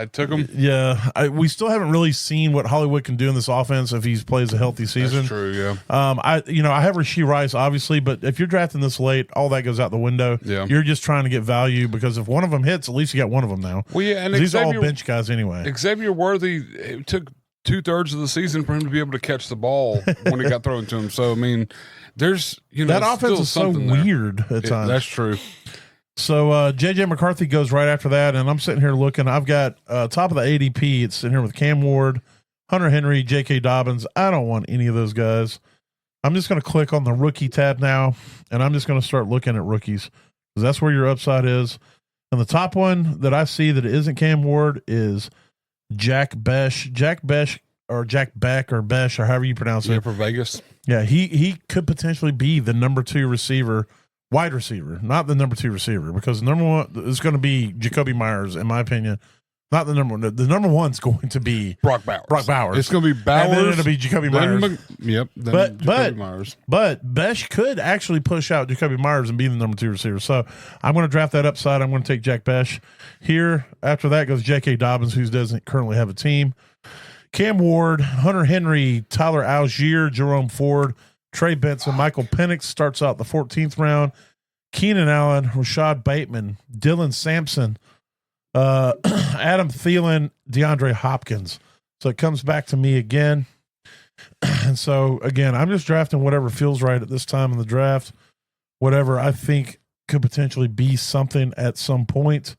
It took him. Yeah, we still haven't really seen what Hollywood can do in this offense if he plays a healthy season. That's true. Yeah. I have Rashee Rice obviously, but if you're drafting this late, all that goes out the window. Yeah. You're just trying to get value because if one of them hits, at least you got one of them now. Well, yeah, and these are all bench guys anyway. Xavier Worthy, it took 2/3 of the season for him to be able to catch the ball when it got thrown to him. So there's that offense is so weird at times. That's true. So J.J. McCarthy goes right after that, and I'm sitting here looking. I've got top of the ADP. It's sitting here with Cam Ward, Hunter Henry, J.K. Dobbins. I don't want any of those guys. I'm just going to click on the rookie tab now, and I'm just going to start looking at rookies because that's where your upside is. And the top one that I see that isn't Cam Ward is Jack Besh. Jack Besh or Jack Beck or Besh or however you pronounce it. For Vegas. Yeah, he could potentially be the number 2 receiver. Wide receiver, not the number 2 receiver, because number 1 is going to be Jacoby Myers, in my opinion. Not the number 1. The number 1's going to be Brock Bowers. It's going to be Bowers. And then it'll be Jacoby Myers. Yep. But Myers. But Besh could actually push out Jacoby Myers and be the number 2 receiver. So I'm going to draft that upside. I'm going to take Jack Besh here. After that goes J.K. Dobbins, who doesn't currently have a team. Cam Ward, Hunter Henry, Tyler Algier, Jerome Ford, Trey Benson, Michael Penix starts out the 14th round. Keenan Allen, Rashad Bateman, Dylan Sampson, Adam Thielen, DeAndre Hopkins. So it comes back to me again. And so, again, I'm just drafting whatever feels right at this time in the draft, whatever I think could potentially be something at some point.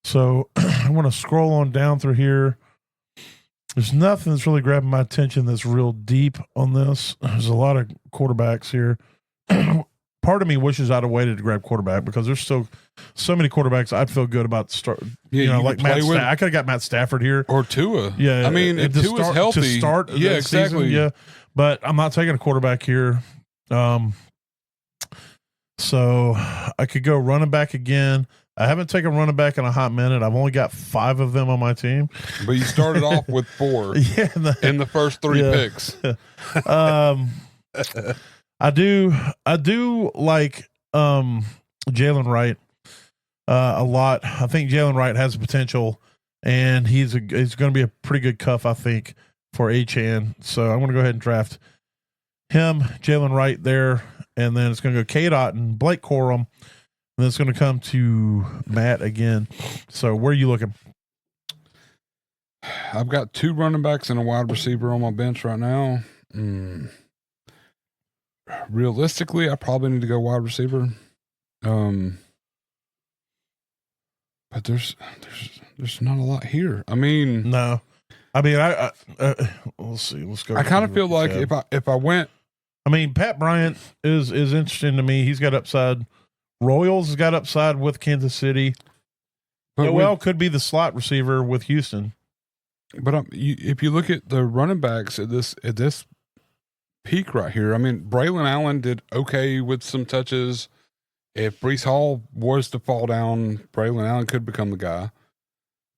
So I want to scroll on down through here. There's nothing that's really grabbing my attention that's real deep on this. There's a lot of quarterbacks here. Part of me wishes I'd have waited to grab quarterback because there's still so many quarterbacks I'd feel good about start. Yeah, like Matt. I could have got Matt Stafford here or Tua. Yeah, I mean, if Tua's healthy, to start, yeah, exactly. Season, yeah, but I'm not taking a quarterback here. So I could go running back again. I haven't taken running back in a hot minute. I've only got 5 of them on my team. But you started off with 4 in the first 3 picks. I do like Jalen Wright a lot. I think Jalen Wright has the potential, and he's going to be a pretty good cuff, I think, for Achane. So I'm going to go ahead and draft him, Jalen Wright there, and then it's going to go Cade Otton, Blake Corum, and then it's going to come to Matt again. So where are you looking? I've got 2 running backs and a wide receiver on my bench right now. Realistically, I probably need to go wide receiver. But there's not a lot here. I mean, no. I mean, I let's see. Let's go. I kind of feel like if I went, I mean, Pat Bryant is interesting to me. He's got upside. Royals has got upside with Kansas City. Noel could be the slot receiver with Houston. But if you look at the running backs at this peak right here, I mean, Braylon Allen did okay with some touches. If Breece Hall was to fall down, Braylon Allen could become the guy.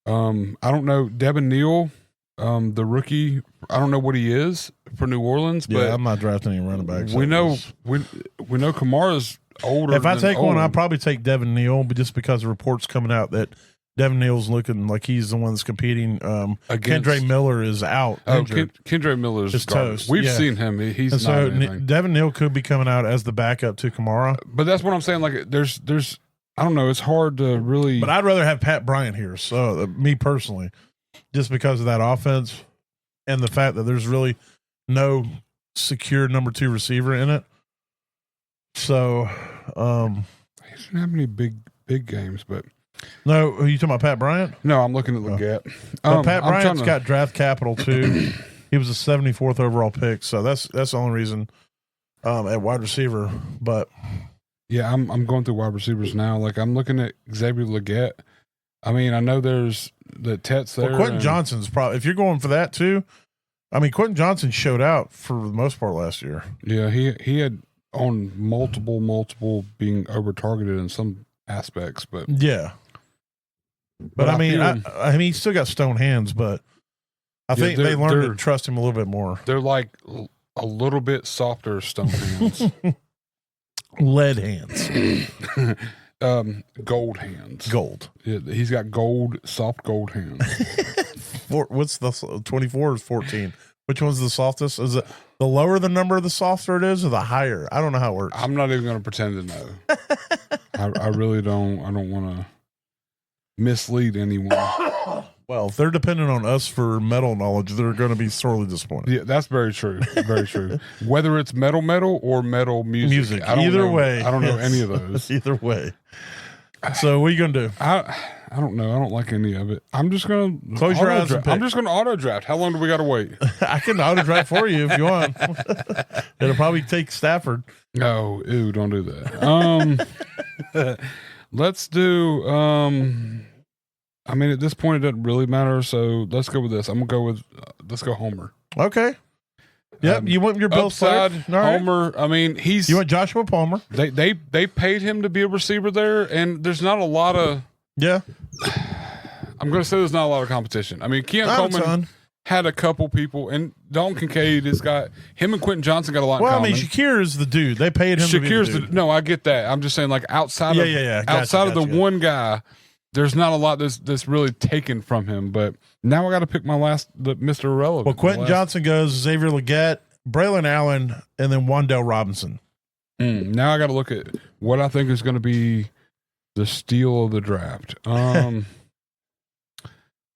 I don't know. Devin Neal, the rookie, I don't know what he is for New Orleans, but I'm not drafting any running backs. We know Kamara's older. If I take one, I'll probably take Devin Neal, but just because the reports coming out that Devin Neal's looking like he's the one that's competing. Kendre Miller is out. Kendre Miller's toast. We've seen him. He's not anything. Devin Neal could be coming out as the backup to Kamara. But that's what I'm saying. Like, there's I don't know. It's hard to really. But I'd rather have Pat Bryant here. So me personally, just because of that offense and the fact that there's really no secure number 2 receiver in it. So he doesn't have any big games, but. No, are you talking about Pat Bryant? No, I'm looking at Leggett. Pat Bryant's got draft capital too. He was a 74th overall pick, so that's the only reason at wide receiver. But yeah, I'm going through wide receivers now. Like, I'm looking at Xavier Leggett. I mean, I know there's the Tets there. Well, Quentin Johnson's probably, if you're going for that too. I mean, Quentin Johnson showed out for the most part last year. Yeah, he had on multiple being over targeted in some aspects, but yeah. But I mean, he's still got stone hands, but I think they learned to trust him a little bit more. They're like a little bit softer stone hands. Lead hands. Gold hands. Gold. Yeah, he's got soft gold hands. What's the 24 or 14? Which one's the softest? Is it the lower the number, the softer it is, or the higher? I don't know how it works. I'm not even going to pretend to know. I really don't. I don't want to mislead anyone. Well, if they're dependent on us for metal knowledge, they're going to be sorely disappointed. Yeah, that's very true. Very true. Whether it's metal or metal music. Either way. I don't know any of those. Either way. So what are you going to do? I don't know. I don't like any of it. I'm just going to close your eyes and pick. I'm just going to auto draft. How long do we got to wait? I can auto draft for you if you want. It'll probably take Stafford. No, don't do that. Let's do. I mean, at this point, it doesn't really matter. So let's go with this. I'm gonna go with. Let's go Homer. Okay. Yep. You want your Bills player? Homer. I mean, You want Joshua Palmer? They paid him to be a receiver there, and there's not a lot of. Yeah. I'm gonna say there's not a lot of competition. I mean, Keon Coleman had a couple people, and Dalton Kincaid has got him and Quentin Johnson got a lot in common. Well, I mean, Shakir is the dude. They paid him to be the dude. No, I get that. I'm just saying, like, outside of the one guy, there's not a lot that's really taken from him. But now I got to pick Mr. Irrelevant. Well, Quentin Johnson goes, Xavier Leggett, Braylon Allen, and then Wan'Dale Robinson. Now I got to look at what I think is going to be the steal of the draft.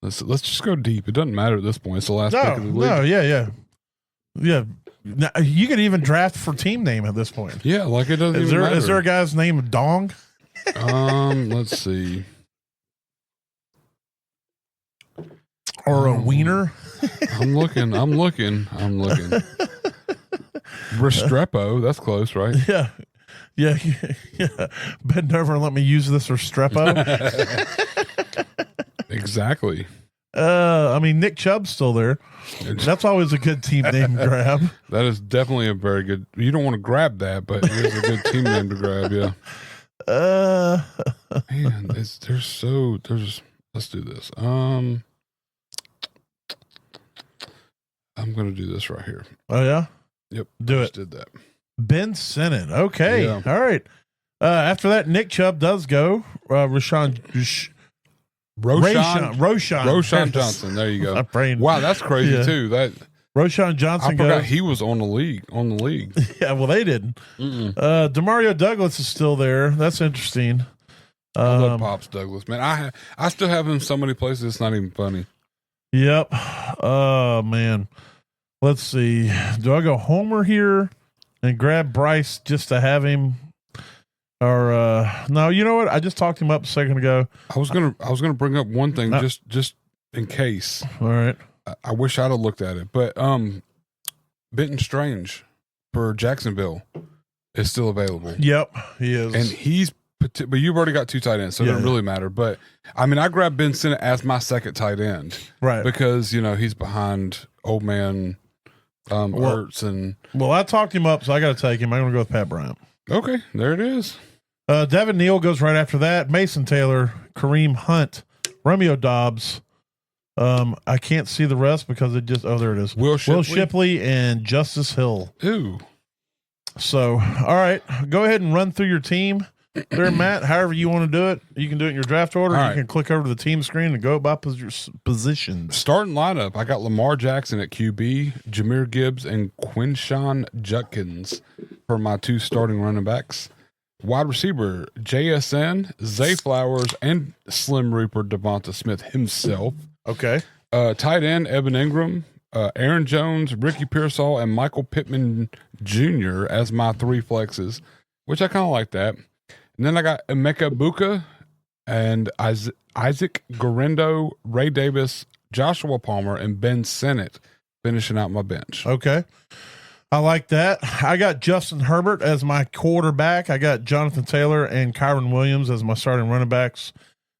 Let's just go deep. It doesn't matter at this point. It's the last pick of the league. No, yeah. Yeah. Now, you could even draft for team name at this point. Yeah, like it doesn't even matter. Is there a guy's name Dong? Let's see. Or a wiener? I'm looking. Restrepo, that's close, right? Yeah. Bend over and let me use this Restrepo. Exactly. I mean, Nick Chubb's still there. That's always a good team name grab. That is definitely a very good. You don't want to grab that, but it is a good team name to grab. Yeah. Man, let's do this. I'm gonna do this right here. Oh yeah. Yep. Do it. Did that. Ben Sinnott. Okay. Yeah. All right. After that, Nick Chubb does go. Roshan Johnson. There you go. Brain. Wow, that's crazy too. That Roshan Johnson I forgot goes. he was on the league. Yeah, well, they didn't. Demario Douglas is still there. That's interesting. I love Pops Douglas, man. I still have him so many places. It's not even funny. Yep. Oh man. Let's see. Do I go Homer here and grab Bryce just to have him? Or no, you know what? I just talked him up a second ago. I was gonna bring up one thing just in case. All right. I wish I'd have looked at it, but Benton Strange for Jacksonville is still available. Yep, he is, and but you've already got 2 tight ends, so it doesn't really matter. But I mean, I grabbed Ben Sinnott as my second tight end, right? Because he's behind old man Ertz and. Well, I talked him up, so I got to take him. I'm going to go with Pat Bryant. Okay, there it is. Devin Neal goes right after that. Mason Taylor, Kareem Hunt, Romeo Dobbs. I can't see the rest because it just. Oh, there it is. Will Shipley and Justice Hill. Ooh. So, all right, go ahead and run through your team there, Matt. However you want to do it, you can do it in your draft order. All you right. can click over to the team screen and go by positions. Starting lineup, I got Lamar Jackson at QB, Jahmyr Gibbs, and Quinshawn Judkins for my 2 starting running backs. Wide receiver, JSN, Zay Flowers, and Slim Reaper Devonta Smith himself. Okay. Tight end, Evan Ingram, Aaron Jones, Ricky Pearsall, and Michael Pittman Jr. as my 3 flexes, which I kind of like that. And then I got Emeka Buka and Isaac Garendo, Ray Davis, Joshua Palmer, and Ben Sinnott finishing out my bench. Okay. I like that. I got Justin Herbert as my quarterback. I got Jonathan Taylor and Kyron Williams as my starting running backs.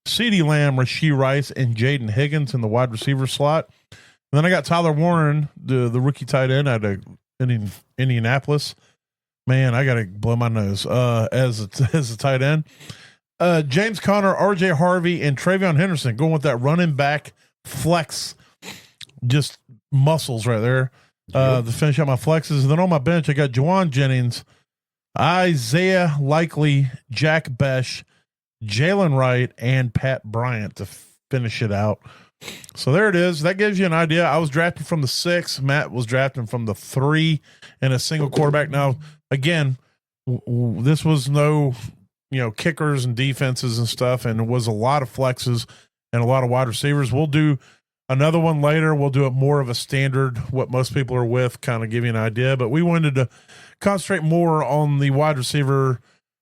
CeeDee Lamb, Rashee Rice, and Jaden Higgins in the wide receiver slot. And then I got Tyler Warren, the rookie tight end out of Indianapolis. Man, I got to blow my nose as a tight end. James Conner, RJ Harvey, and Travion Henderson going with that running back flex. Just muscles right there to finish out my flexes. And then on my bench, I got Juwan Jennings, Isaiah Likely, Jack Besh, Jalen Wright, and Pat Bryant to finish it out. So there it is. That gives you an idea. I was drafting from the 6. Matt was drafting from the 3 and a single quarterback. Now, again, this was no, kickers and defenses and stuff, and it was a lot of flexes and a lot of wide receivers. We'll do another one later. We'll do it more of a standard, what most people are with, kind of give you an idea. But we wanted to concentrate more on the wide receiver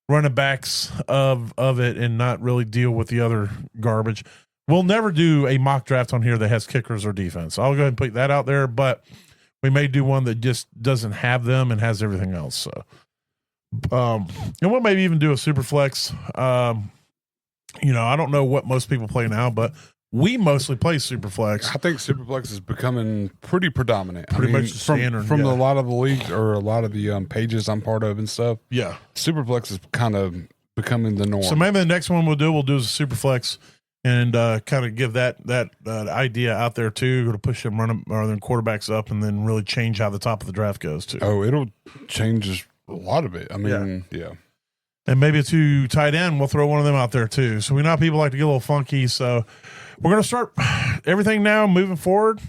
running backs of it and not really deal with the other garbage. We'll never do a mock draft on here that has kickers or defense. I'll go ahead and put that out there, but we may do one that just doesn't have them and has everything else. So, and we'll maybe even do a super flex. I don't know what most people play now, but we mostly play super flex. I think super flex is becoming pretty predominant. Pretty much the standard from a lot of the leagues or a lot of the pages I'm part of and stuff. Yeah, super flex is kind of becoming the norm. So maybe the next one we'll do is a super flex. And kind of give that idea out there too, to push them running or then quarterbacks up, and then really change how the top of the draft goes too. Oh, it'll change a lot of it. I mean, yeah. And maybe a 2 tight end, we'll throw one of them out there too. So we know people like to get a little funky. So we're gonna start everything now moving forward.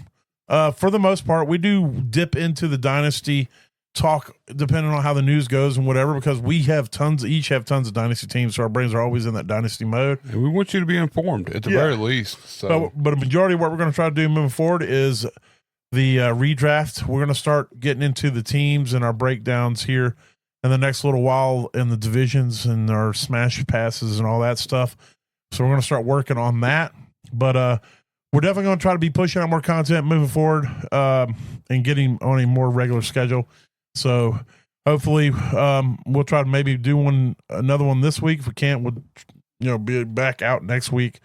For the most part, we do dip into the dynasty talk depending on how the news goes and whatever, because we each have tons of dynasty teams, so our brains are always in that dynasty mode. And we want you to be informed at the very least. So, but a majority of what we're going to try to do moving forward is the redraft. We're going to start getting into the teams and our breakdowns here in the next little while in the divisions and our smash passes and all that stuff. So we're going to start working on that. But we're definitely going to try to be pushing out more content moving forward and getting on a more regular schedule. So hopefully we'll try to maybe do another one this week. If we can't, we'll be back out next week.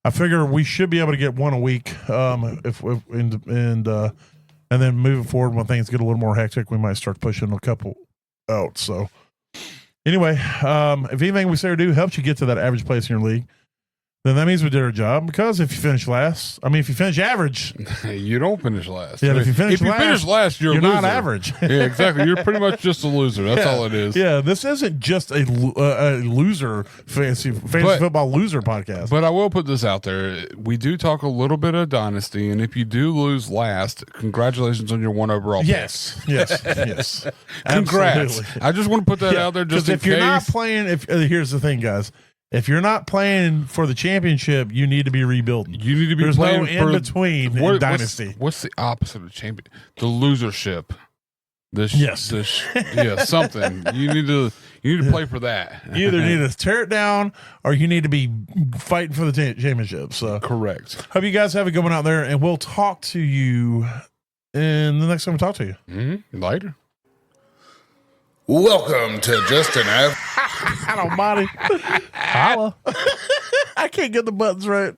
I figure we should be able to get one a week and then moving forward when things get a little more hectic, we might start pushing a couple out. So anyway, if anything we say or do helps you get to that average place in your league, then that means we did our job. Because if you finish if you finish average, you don't finish last. Yeah, if you finish last, you're not average. Yeah, exactly. You're pretty much just a loser. That's all it is. Yeah, this isn't just a loser fantasy football loser podcast. But I will put this out there: we do talk a little bit of dynasty, and if you do lose last, congratulations on your 1 overall. Yes. Congrats! Absolutely. I just want to put that out there, just if you're not playing. Here's the thing, guys. If you're not playing for the championship, you need to be rebuilding. You need to be There's playing no in between in dynasty. What's the opposite of champion? The losership. Something. You need to play for that. You either need to tear it down or you need to be fighting for the championship. So correct. Hope you guys have it going out there, and we'll talk to you in the next time we talk to you. Later. Welcome to Just an Average. Almighty. Holla. I can't get the buttons right.